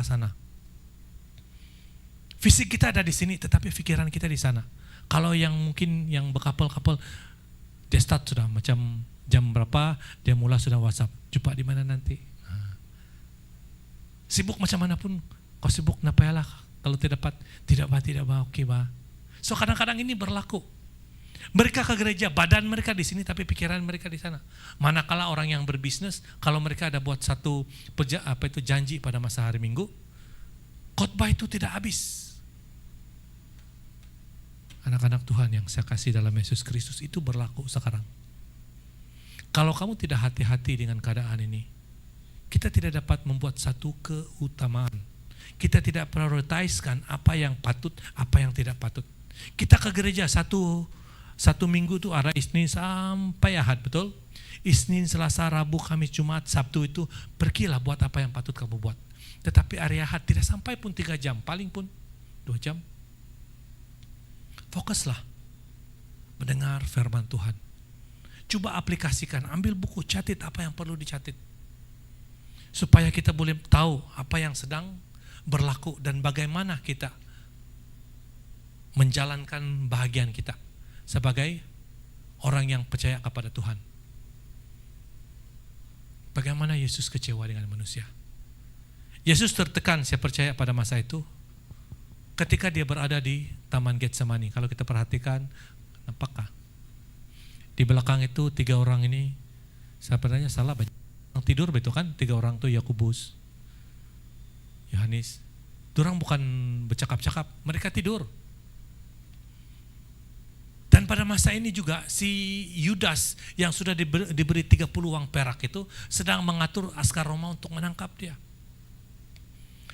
Speaker 1: Fisik kita ada di sini, tetapi pikiran kita di sana. Kalau yang mungkin yang berkapal-kapal, dia start sudah macam jam berapa, dia mula sudah WhatsApp. Jumpa di mana nanti. Sibuk macam mana pun, kau sibuk napayalah. Kalau tidak oke bah. So kadang-kadang ini berlaku. Mereka ke gereja, badan mereka di sini, tapi pikiran mereka di sana. Manakala orang yang berbisnis, kalau mereka ada buat satu janji pada masa hari Minggu, khotbah itu tidak habis. Anak-anak Tuhan yang saya kasih dalam Yesus Kristus, itu berlaku sekarang. Kalau kamu tidak hati-hati dengan keadaan ini, kita tidak dapat membuat satu keutamaan. Kita tidak prioritaskan apa yang patut, apa yang tidak patut. Kita ke gereja satu Satu minggu itu ada Isnin sampai Ahad, betul? Isnin, Selasa, Rabu, Kamis, Jumat, Sabtu itu pergilah buat apa yang patut kamu buat. Tetapi hari Ahad tidak sampai pun 3 jam, paling pun 2 jam. Fokuslah mendengar firman Tuhan. Coba aplikasikan, ambil buku, catat apa yang perlu dicatat. Supaya kita boleh tahu apa yang sedang berlaku dan bagaimana kita menjalankan bahagian kita sebagai orang yang percaya kepada Tuhan. Bagaimana Yesus kecewa dengan manusia. Yesus tertekan, saya percaya pada masa itu, ketika dia berada di Taman Getsemani. Kalau kita perhatikan, nampakkah? Di belakang itu 3 orang ini, sebenarnya salah banyak. Yang tidur betul kan? 3 orang itu Yakobus, Yohanes. Dorang bukan bercakap-cakap, mereka tidur. Dan pada masa ini juga si Yudas yang sudah diberi 30 uang perak itu sedang mengatur askar Roma untuk menangkap dia.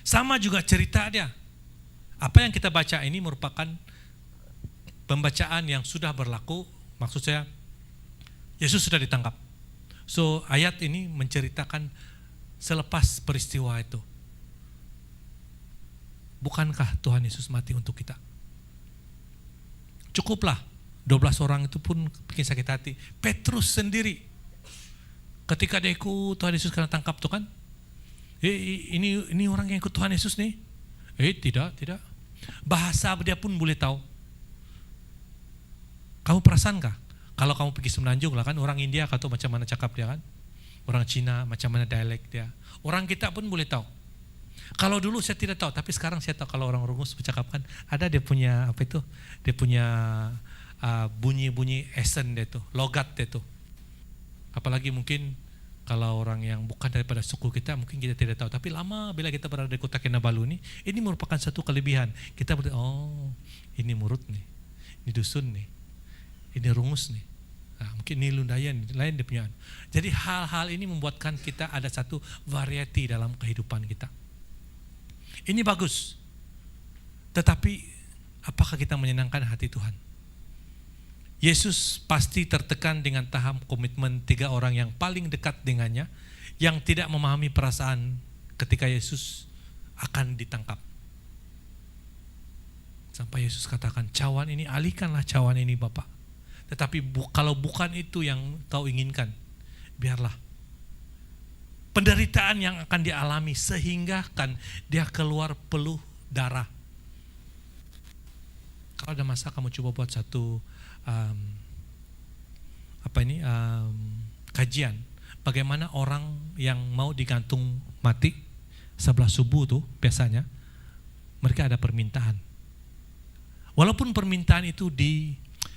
Speaker 1: Sama juga cerita dia. Apa yang kita baca ini merupakan pembacaan yang sudah berlaku, maksud saya Yesus sudah ditangkap. So ayat ini menceritakan selepas peristiwa itu. Bukankah Tuhan Yesus mati untuk kita? Cukuplah 12 orang itu pun bikin sakit hati. Petrus sendiri ketika dia ikut Tuhan Yesus karena tangkap tuh kan, ini orang yang ikut Tuhan Yesus nih. Tidak. Bahasa dia pun boleh tahu. Kamu perasankah? Kalau kamu pergi semenanjung lah kan, orang India atau macam mana cakap dia kan, orang Cina macam mana dialek dia. Orang kita pun boleh tahu. Kalau dulu saya tidak tahu, tapi sekarang saya tahu kalau orang Rungus bercakap kan, ada dia punya apa itu? Dia punya bunyi-bunyi esen dia tuh, logat dia tuh. Apalagi mungkin kalau orang yang bukan daripada suku kita, mungkin kita tidak tahu. Tapi lama bila kita berada di kota Kinabalu ini merupakan satu kelebihan. Kita berarti, oh ini Murut nih, ini Dusun nih, ini Rungus nih. Nah, mungkin ini Lundayan, lain dia punya. Jadi hal-hal ini membuatkan kita ada satu variety dalam kehidupan kita. Ini bagus. Tetapi apakah kita menyenangkan hati Tuhan? Yesus pasti tertekan dengan tahap komitmen 3 orang yang paling dekat dengannya, yang tidak memahami perasaan ketika Yesus akan ditangkap. Sampai Yesus katakan, cawan ini, alihkanlah cawan ini Bapak. Tetapi kalau bukan itu yang kau inginkan, biarlah. Penderitaan yang akan dialami sehingga kan dia keluar peluh darah. Kalau ada masa kamu coba buat satu kajian bagaimana orang yang mau digantung mati sebelah subuh tuh biasanya mereka ada permintaan. Walaupun permintaan itu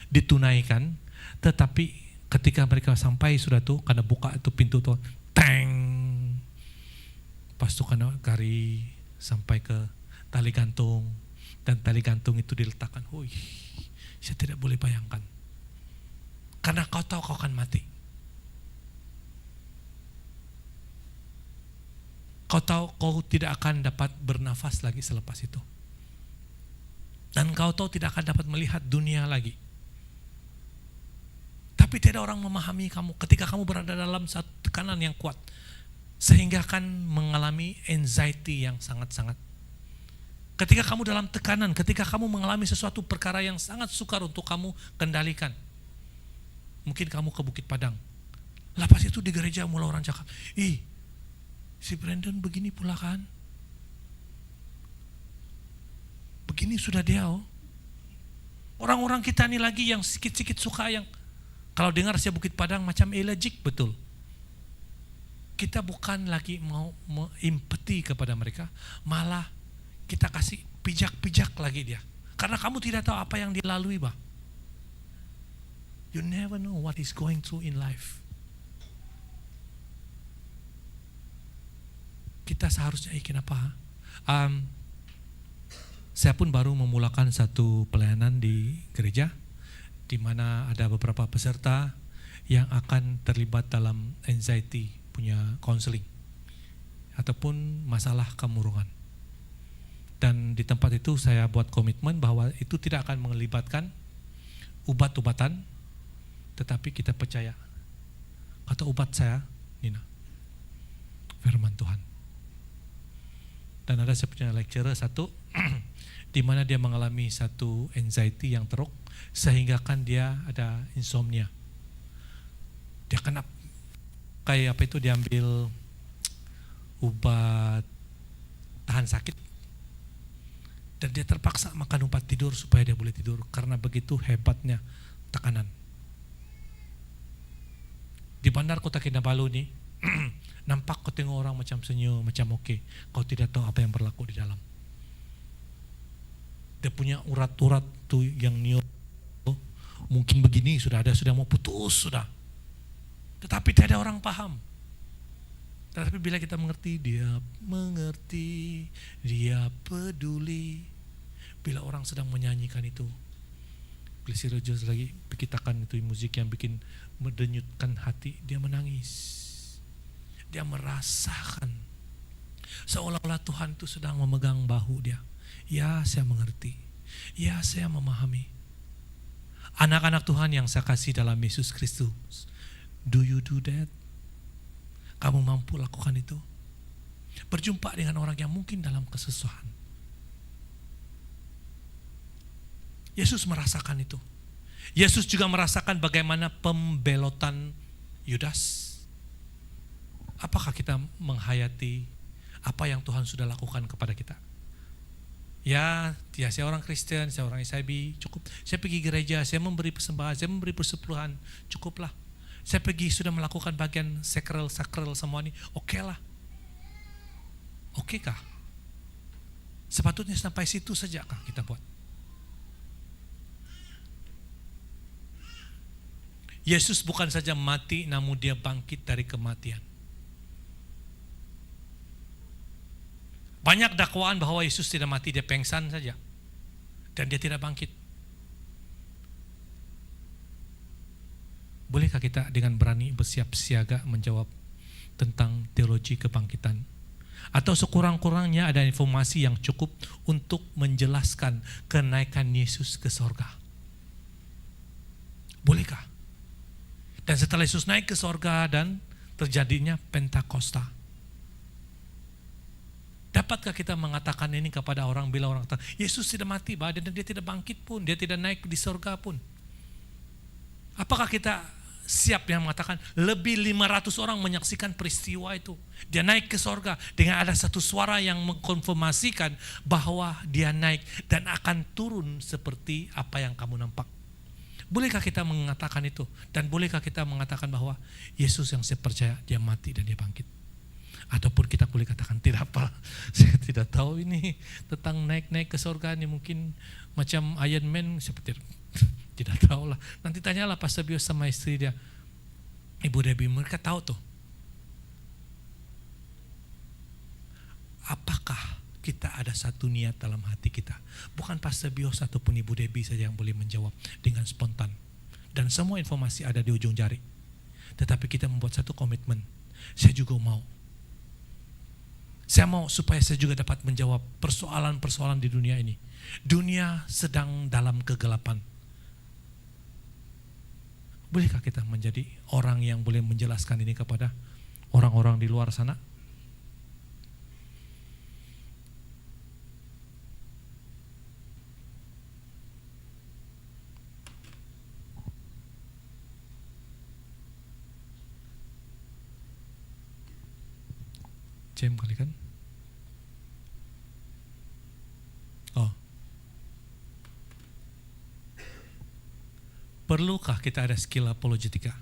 Speaker 1: ditunaikan, tetapi ketika mereka sampai sudah tuh karena buka itu pintu tuh, teng, pas tuh karena gari sampai ke tali gantung, dan tali gantung itu diletakkan. Saya tidak boleh bayangkan. Karena kau tahu kau akan mati. Kau tahu kau tidak akan dapat bernafas lagi selepas itu. Dan kau tahu tidak akan dapat melihat dunia lagi. Tapi tidak orang memahami kamu ketika kamu berada dalam satu tekanan yang kuat. Sehingga akan mengalami anxiety yang sangat-sangat. Ketika kamu dalam tekanan, ketika kamu mengalami sesuatu perkara yang sangat sukar untuk kamu kendalikan. Mungkin kamu ke Bukit Padang. Lepas itu di gereja mulai orang cakap, si Brandon begini pula kan. Begini sudah dia Orang-orang kita ini lagi yang sikit-sikit suka yang, kalau dengar saya Bukit Padang macam allergic betul. Kita bukan lagi mau empati kepada mereka, malah kita kasih pijak-pijak lagi dia. Karena kamu tidak tahu apa yang dilalui, bah. You never know what is going through in life. Kita seharusnya kenapa? Saya pun baru memulakan satu pelayanan di gereja, di mana ada beberapa peserta yang akan terlibat dalam anxiety punya counseling ataupun masalah kemurungan. Dan di tempat itu saya buat komitmen bahwa itu tidak akan melibatkan obat-obatan, tetapi kita percaya. Kata obat saya, Nina, firman Tuhan. Dan ada saya punya lecturer satu, di mana dia mengalami satu anxiety yang teruk, sehingga kan dia ada insomnia. Dia kena kayak apa itu, diambil obat tahan sakit, dan dia terpaksa makan obat tidur supaya dia boleh tidur, karena begitu hebatnya tekanan. Di bandar kota Kinabalu nih, nampak kau tengok orang macam senyum, macam oke. Kau tidak tahu apa yang berlaku di dalam. Dia punya urat-urat tuh yang niup, mungkin begini sudah mau putus sudah. Tetapi tidak ada orang paham. Tetapi bila kita mengerti, dia peduli. Bila orang sedang menyanyikan itu, Klesi Rogers lagi pikirkan itu musik yang bikin mendenyutkan hati, dia menangis. Dia merasakan seolah-olah Tuhan itu sedang memegang bahu dia. Ya, saya mengerti. Ya, saya memahami. Anak-anak Tuhan yang saya kasih dalam Yesus Kristus, do you do that? Kamu mampu lakukan itu? Berjumpa dengan orang yang mungkin dalam kesusahan. Yesus merasakan itu. Yesus juga merasakan bagaimana pembelotan Yudas. Apakah kita menghayati apa yang Tuhan sudah lakukan kepada kita? Ya, saya orang Kristen, saya orang SIB, cukup. Saya pergi gereja, saya memberi persembahan, saya memberi persepuluhan, cukuplah. Saya pergi sudah melakukan bagian sakral semua ini, oke lah. Oke kah? Sepatutnya sampai situ saja kah kita buat? Yesus bukan saja mati, namun dia bangkit dari kematian. Banyak dakwaan bahwa Yesus tidak mati, dia pengsan saja. Dan dia tidak bangkit. Bolehkah kita dengan berani bersiap siaga menjawab tentang teologi kebangkitan? Atau sekurang-kurangnya ada informasi yang cukup untuk menjelaskan kenaikan Yesus ke sorga? Bolehkah? Dan setelah Yesus naik ke sorga dan terjadinya Pentakosta, dapatkah kita mengatakan ini kepada orang bila orang kata, Yesus tidak mati, dan dia tidak bangkit pun, dia tidak naik di sorga pun? Apakah kita siap yang mengatakan lebih 500 orang menyaksikan peristiwa itu? Dia naik ke sorga dengan ada satu suara yang mengkonfirmasikan bahwa dia naik dan akan turun seperti apa yang kamu nampak. Bolehkah kita mengatakan itu? Dan bolehkah kita mengatakan bahwa Yesus yang saya percaya, dia mati dan dia bangkit? Ataupun kita boleh katakan tidak apa, saya tidak tahu ini tentang naik-naik ke surga ini, mungkin macam Iron Man, seperti tidak tahu lah. Nanti tanyalah Pastor Bios sama istri dia, Ibu Debbie, mereka tahu tuh. Apakah kita ada satu niat dalam hati kita? Bukan Pastor Bios ataupun Ibu Debbie saja yang boleh menjawab dengan spontan. Dan semua informasi ada di ujung jari. Tetapi kita membuat satu komitmen. Saya juga mau. Saya mau supaya saya juga dapat menjawab persoalan-persoalan di dunia ini. Dunia sedang dalam kegelapan. Bolehkah kita menjadi orang yang boleh menjelaskan ini kepada orang-orang di luar sana? Jam kali kan? Oh. Perlukah kita ada skill apologetika?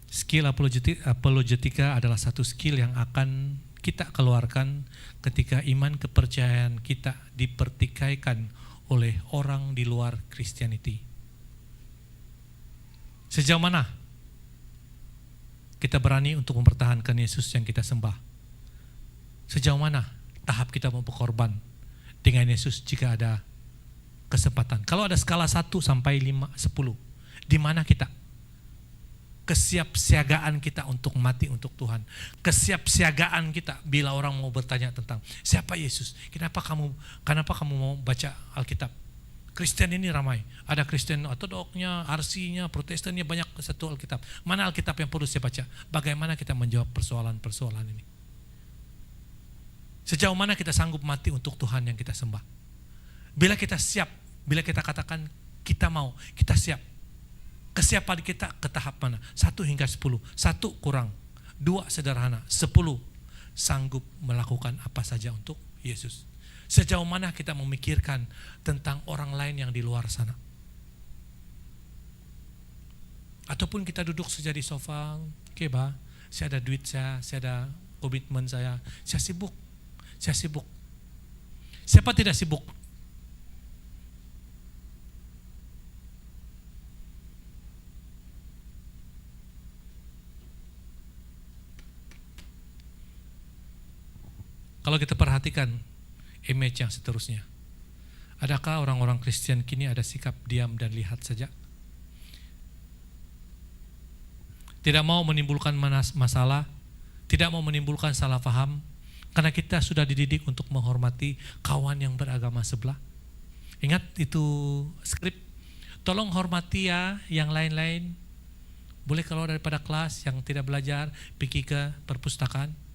Speaker 1: Skill apologetika adalah satu skill yang akan kita keluarkan ketika iman kepercayaan kita dipertikaikan oleh orang di luar Christianity. Sejauh mana kita berani untuk mempertahankan Yesus yang kita sembah? Sejauh mana tahap kita mau berkorban dengan Yesus jika ada kesempatan? Kalau ada skala 1 sampai 5, 10, di mana kita? Kesiapsiagaan kita untuk mati untuk Tuhan. Kesiapsiagaan kita bila orang mau bertanya tentang siapa Yesus? Kenapa kamu mau baca Alkitab? Kristen ini ramai. Ada Kristen Ortodoksnya, RC-nya, Protestannya, banyak satu Alkitab. Mana Alkitab yang perlu saya baca? Bagaimana kita menjawab persoalan-persoalan ini? Sejauh mana kita sanggup mati untuk Tuhan yang kita sembah? Bila kita siap, bila kita katakan kita mau, kita siap. Kesiapan kita ke tahap mana? 1 hingga 10. 1 kurang, 2 sederhana, 10 sanggup melakukan apa saja untuk Yesus. Sejauh mana kita memikirkan tentang orang lain yang di luar sana? Ataupun kita duduk saja di sofa, oke bah, saya ada duit saya ada komitmen saya sibuk. Siapa tidak sibuk? Kalau kita perhatikan image yang seterusnya, adakah orang-orang Kristen kini ada sikap diam dan lihat saja? Tidak mau menimbulkan masalah, tidak mau menimbulkan salah paham, karena kita sudah dididik untuk menghormati kawan yang beragama sebelah. Ingat itu skrip, tolong hormati ya yang lain-lain. Boleh keluar daripada kelas, yang tidak belajar pergi ke perpustakaan.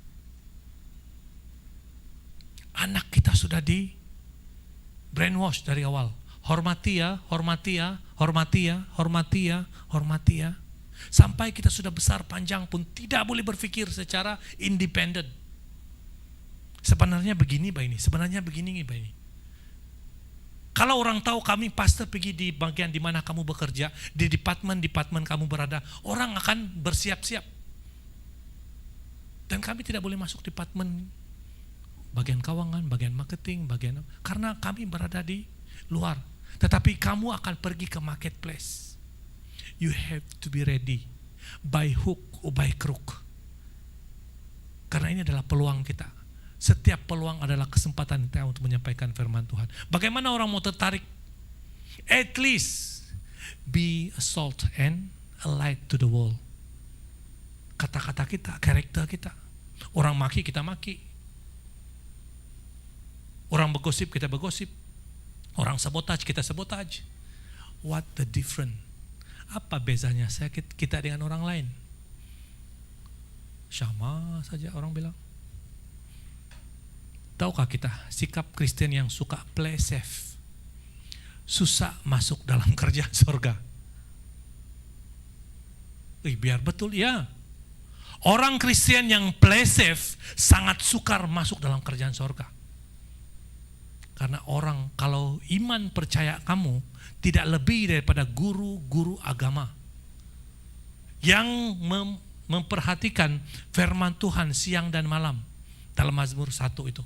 Speaker 1: Anak kita sudah di brainwash dari awal. Hormati ya, hormati ya, hormati ya, hormati ya, hormati ya. Sampai kita sudah besar panjang pun tidak boleh berpikir secara independen. Sebenarnya begini Pak ini, sebenarnya begini Pak ini. Kalau orang tahu kami pastor pergi di bagian di mana kamu bekerja, di departemen kamu berada, orang akan bersiap-siap. Dan kami tidak boleh masuk departemen bagian keuangan, bagian marketing, karena kami berada di luar. Tetapi kamu akan pergi ke marketplace. You have to be ready by hook or by crook. Karena ini adalah peluang kita. Setiap peluang adalah kesempatan kita untuk menyampaikan firman Tuhan. Bagaimana orang mau tertarik? At least be a salt and a light to the world. Kata-kata kita, karakter kita. Orang maki, kita maki. Orang bergosip, kita bergosip. Orang sabotage, kita sabotage. What the difference? Apa bezanya kita dengan orang lain? Sama saja orang bilang. Tahukah kita sikap Kristen yang suka play safe, susah masuk dalam kerjaan surga? Biar betul ya. Orang Kristen yang play safe sangat sukar masuk dalam kerjaan surga. Karena orang, kalau iman percaya kamu tidak lebih daripada guru-guru agama yang memperhatikan firman Tuhan siang dan malam dalam Mazmur 1 itu.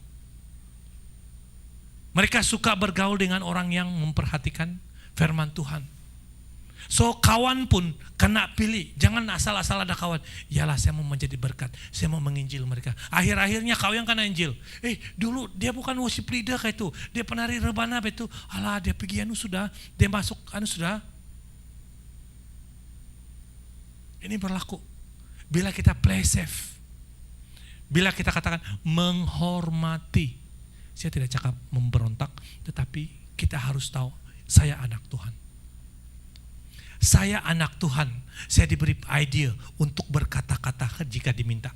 Speaker 1: Mereka suka bergaul dengan orang yang memperhatikan firman Tuhan. So kawan pun kena pilih, jangan asal-asal ada kawan. Yalah saya mau menjadi berkat, saya mau menginjil mereka. Akhir-akhirnya kau yang kena injil. Dulu dia bukan worship leader kayak itu, dia penari rebana itu. Alah dia pergi sudah, dia masuk sudah. Ini berlaku. Bila kita play safe, bila kita katakan menghormati, saya tidak cakap memberontak, tetapi kita harus tahu saya anak Tuhan. Saya anak Tuhan, saya diberi idea untuk berkata-kata jika diminta.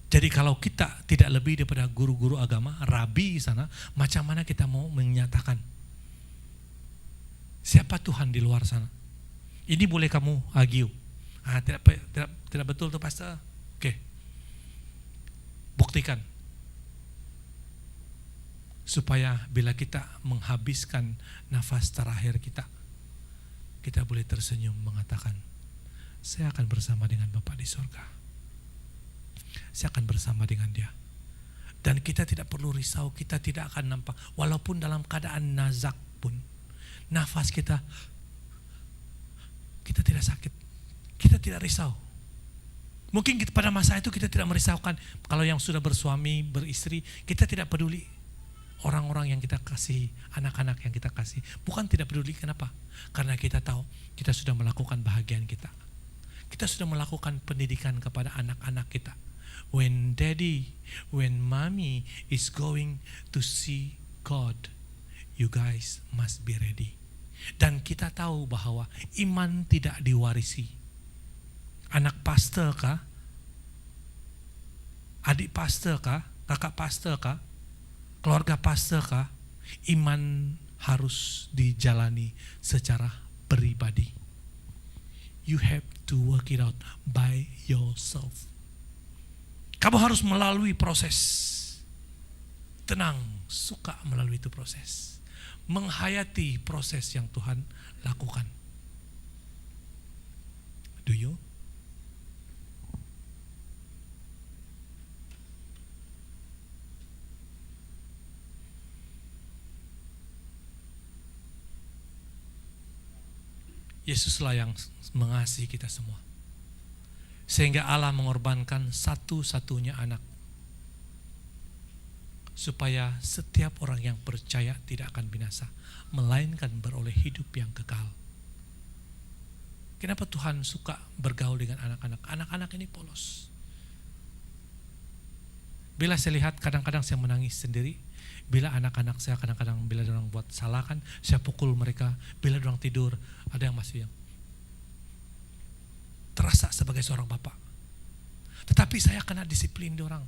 Speaker 1: Jadi kalau kita tidak lebih daripada guru-guru agama, rabi sana, macam mana kita mau menyatakan siapa Tuhan di luar sana? Ini boleh kamu argue. Tidak betul tuh pastor. Oke. Buktikan. Supaya bila kita menghabiskan nafas terakhir kita boleh tersenyum mengatakan, saya akan bersama dengan Bapa di surga. Saya akan bersama dengan Dia. Dan kita tidak perlu risau, kita tidak akan nampak. Walaupun dalam keadaan nazak pun, nafas kita tidak sakit. Kita tidak risau. Mungkin pada masa itu kita tidak merisaukan. Kalau yang sudah bersuami, beristri, kita tidak peduli. Orang-orang yang kita kasih, anak-anak yang kita kasih, bukan tidak peduli. Kenapa? Karena kita tahu kita sudah melakukan bahagian kita. Kita sudah melakukan pendidikan kepada anak-anak kita. when daddy, when mommy is going to see God, you guys must be ready. Dan kita tahu bahwa iman tidak diwarisi. Anak pastor kah? Adik pastor kah? Kakak pastor kah? Keluarga pastor kah? Iman harus dijalani secara pribadi. You have to work it out by yourself. Kamu harus melalui proses. Tenang, suka melalui itu proses. Menghayati proses yang Tuhan lakukan. Do you? Yesuslah yang mengasihi kita semua. Sehingga Allah mengorbankan satu-satunya anak. Supaya setiap orang yang percaya tidak akan binasa, melainkan beroleh hidup yang kekal. Kenapa Tuhan suka bergaul dengan anak-anak? Anak-anak ini polos. Bila saya lihat kadang-kadang saya menangis sendiri. Bila anak-anak saya kadang-kadang bila orang buat salah kan, saya pukul mereka. Bila orang tidur, ada yang masih yang terasa sebagai seorang bapak. Tetapi saya kena disiplin orang.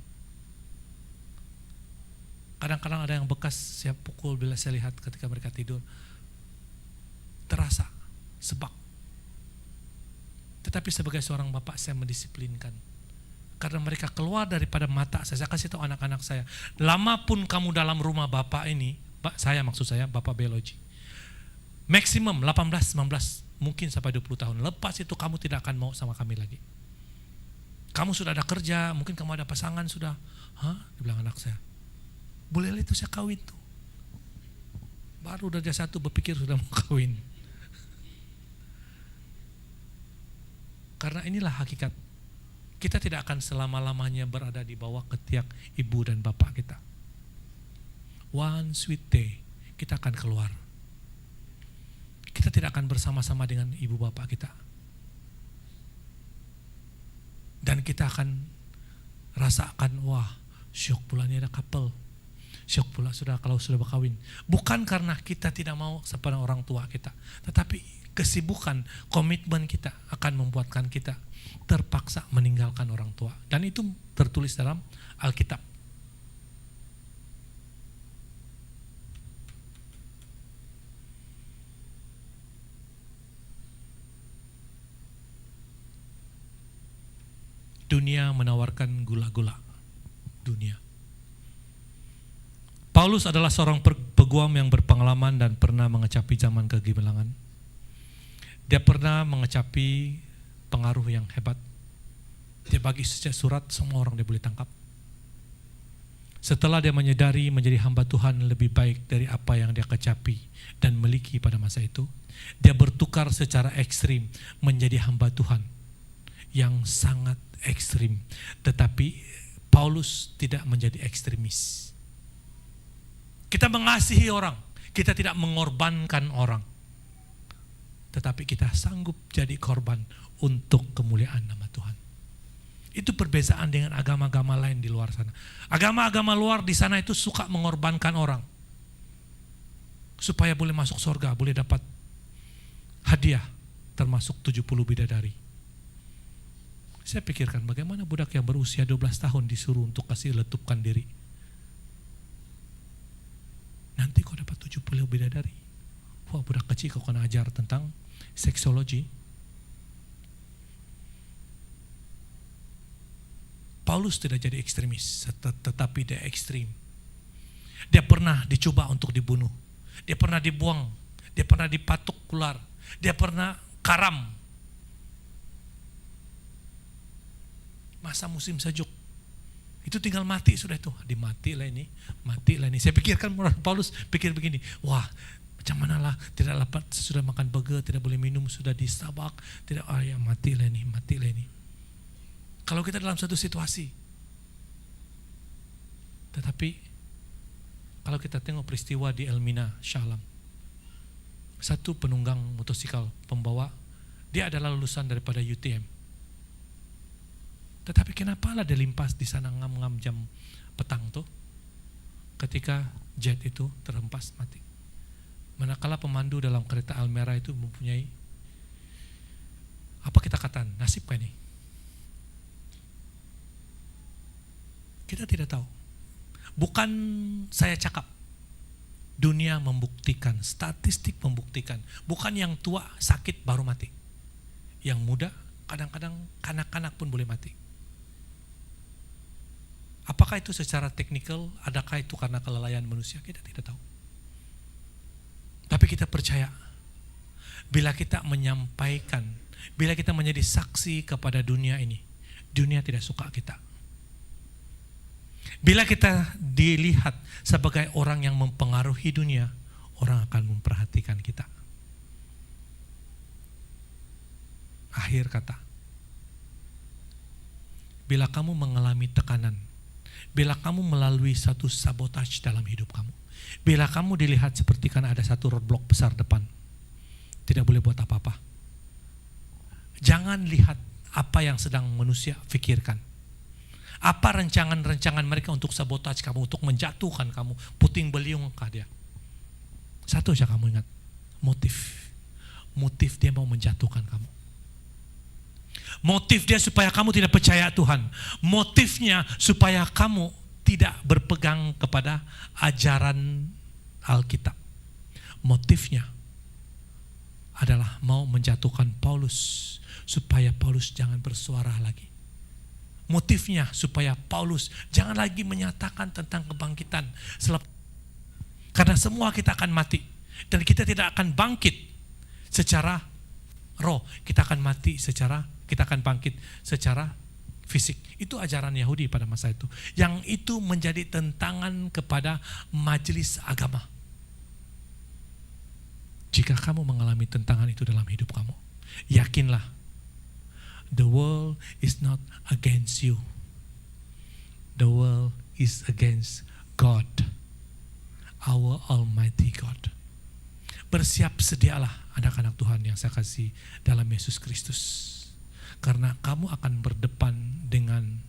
Speaker 1: Kadang-kadang ada yang bekas saya pukul bila saya lihat ketika mereka tidur. Terasa sebab. Tetapi sebagai seorang bapak saya mendisiplinkan. Karena mereka keluar daripada mata saya kasih tahu anak-anak saya, lama pun kamu dalam rumah bapak ini, maksud saya bapak biologi, maksimum 18, 19, mungkin sampai 20 tahun, lepas itu kamu tidak akan mau sama kami lagi. Kamu sudah ada kerja, mungkin kamu ada pasangan sudah, dibilang anak saya, boleh itu saya kawin tuh. Baru dari satu berpikir sudah mau kawin. Karena inilah hakikat. Kita tidak akan selama-lamanya berada di bawah ketiak ibu dan bapak kita. One sweet day, kita akan keluar. Kita tidak akan bersama-sama dengan ibu bapak kita. Dan kita akan rasakan, wah, syok pula ini ada couple. Syok pula kalau sudah berkawin. Bukan karena kita tidak mau seperti orang tua kita, tetapi kesibukan, komitmen kita akan membuatkan kita terpaksa meninggalkan orang tua. Dan itu tertulis dalam Alkitab. Dunia menawarkan gula-gula. Dunia. Paulus adalah seorang peguam yang berpengalaman dan pernah mengecapi zaman kegemilangan. Dia pernah mengecapi pengaruh yang hebat. Dia bagi surat, semua orang dia boleh tangkap. Setelah dia menyadari menjadi hamba Tuhan lebih baik dari apa yang dia kecapi dan miliki pada masa itu, dia bertukar secara ekstrim menjadi hamba Tuhan yang sangat ekstrim. Tetapi Paulus tidak menjadi ekstremis. Kita mengasihi orang, kita tidak mengorbankan orang. Tetapi kita sanggup jadi korban untuk kemuliaan nama Tuhan. Itu perbedaan dengan agama-agama lain di luar sana. Agama-agama luar di sana itu suka mengorbankan orang. Supaya boleh masuk surga, boleh dapat hadiah, termasuk 70 bidadari. Saya pikirkan bagaimana budak yang berusia 12 tahun disuruh untuk kasih letupkan diri. Nanti kau dapat 70 bidadari. Wah, budak kecil kau kena ajar tentang seksologi. Paulus tidak jadi ekstremis, tetapi dia ekstrim. Dia pernah dicoba untuk dibunuh. Dia pernah dibuang. Dia pernah dipatuk ular. Dia pernah karam. Masa musim sejuk. Itu tinggal mati sudah itu. Mati lah ini. Saya pikirkan Paulus pikir begini. Wah, macam mana lah, tidak dapat sudah makan burger, tidak boleh minum, sudah di Starbucks, tidak, matilah ini. Kalau kita dalam satu situasi. Tetapi kalau kita tengok peristiwa di Elmina, Shah Alam. Satu penunggang motosikal pembawa, dia adalah lulusan daripada UTM. Tetapi kenapa lah dia limpas di sana ngam-ngam jam petang tuh, ketika jet itu terhempas mati. Manakala pemandu dalam kereta Almera itu mempunyai, apa kita katakan, nasib kan ini? Kita tidak tahu. Bukan saya cakap, dunia membuktikan, statistik membuktikan. Bukan yang tua sakit baru mati. Yang muda kadang-kadang kanak-kanak pun boleh mati. Apakah itu secara teknikal? Adakah itu karena kelalaian manusia? Kita tidak tahu. Tapi kita percaya, bila kita menyampaikan, bila kita menjadi saksi kepada dunia ini, dunia tidak suka kita. Bila kita dilihat sebagai orang yang mempengaruhi dunia, orang akan memperhatikan kita. Akhir kata, bila kamu mengalami tekanan, bila kamu melalui satu sabotage dalam hidup kamu, bila kamu dilihat seperti karena ada satu roadblock besar depan, tidak boleh buat apa-apa. Jangan lihat apa yang sedang manusia pikirkan. Apa rancangan-rancangan mereka untuk sabotage kamu, untuk menjatuhkan kamu, puting beliung kah dia. Satu saja kamu ingat, motif. Motif dia mau menjatuhkan kamu. Motif dia supaya kamu tidak percaya Tuhan. Motifnya supaya kamu tidak berpegang kepada ajaran Alkitab. Motifnya adalah mau menjatuhkan Paulus supaya Paulus jangan bersuara lagi. Motifnya supaya Paulus jangan lagi menyatakan tentang kebangkitan. Karena semua kita akan mati. Dan kita tidak akan bangkit secara roh. Kita akan mati kita akan bangkit secara fisik. Itu ajaran Yahudi pada masa itu. Yang itu menjadi tentangan kepada majelis agama. Jika kamu mengalami tentangan itu dalam hidup kamu, yakinlah, the world is not against you. The world is against God, our Almighty God. Bersiap sedialah anak-anak Tuhan yang saya kasih dalam Yesus Kristus. Karena kamu akan berdepan dengan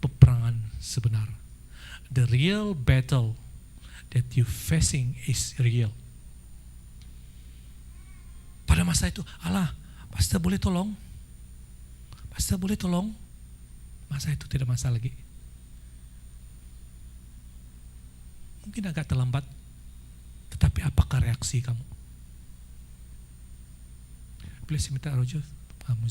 Speaker 1: peperangan sebenar. The real battle that you facing is real. Pada masa itu, pastor boleh tolong? Pastor boleh tolong? Masa itu tidak masalah lagi. Mungkin agak terlambat, tetapi apakah reaksi kamu? Boleh saya minta Roger?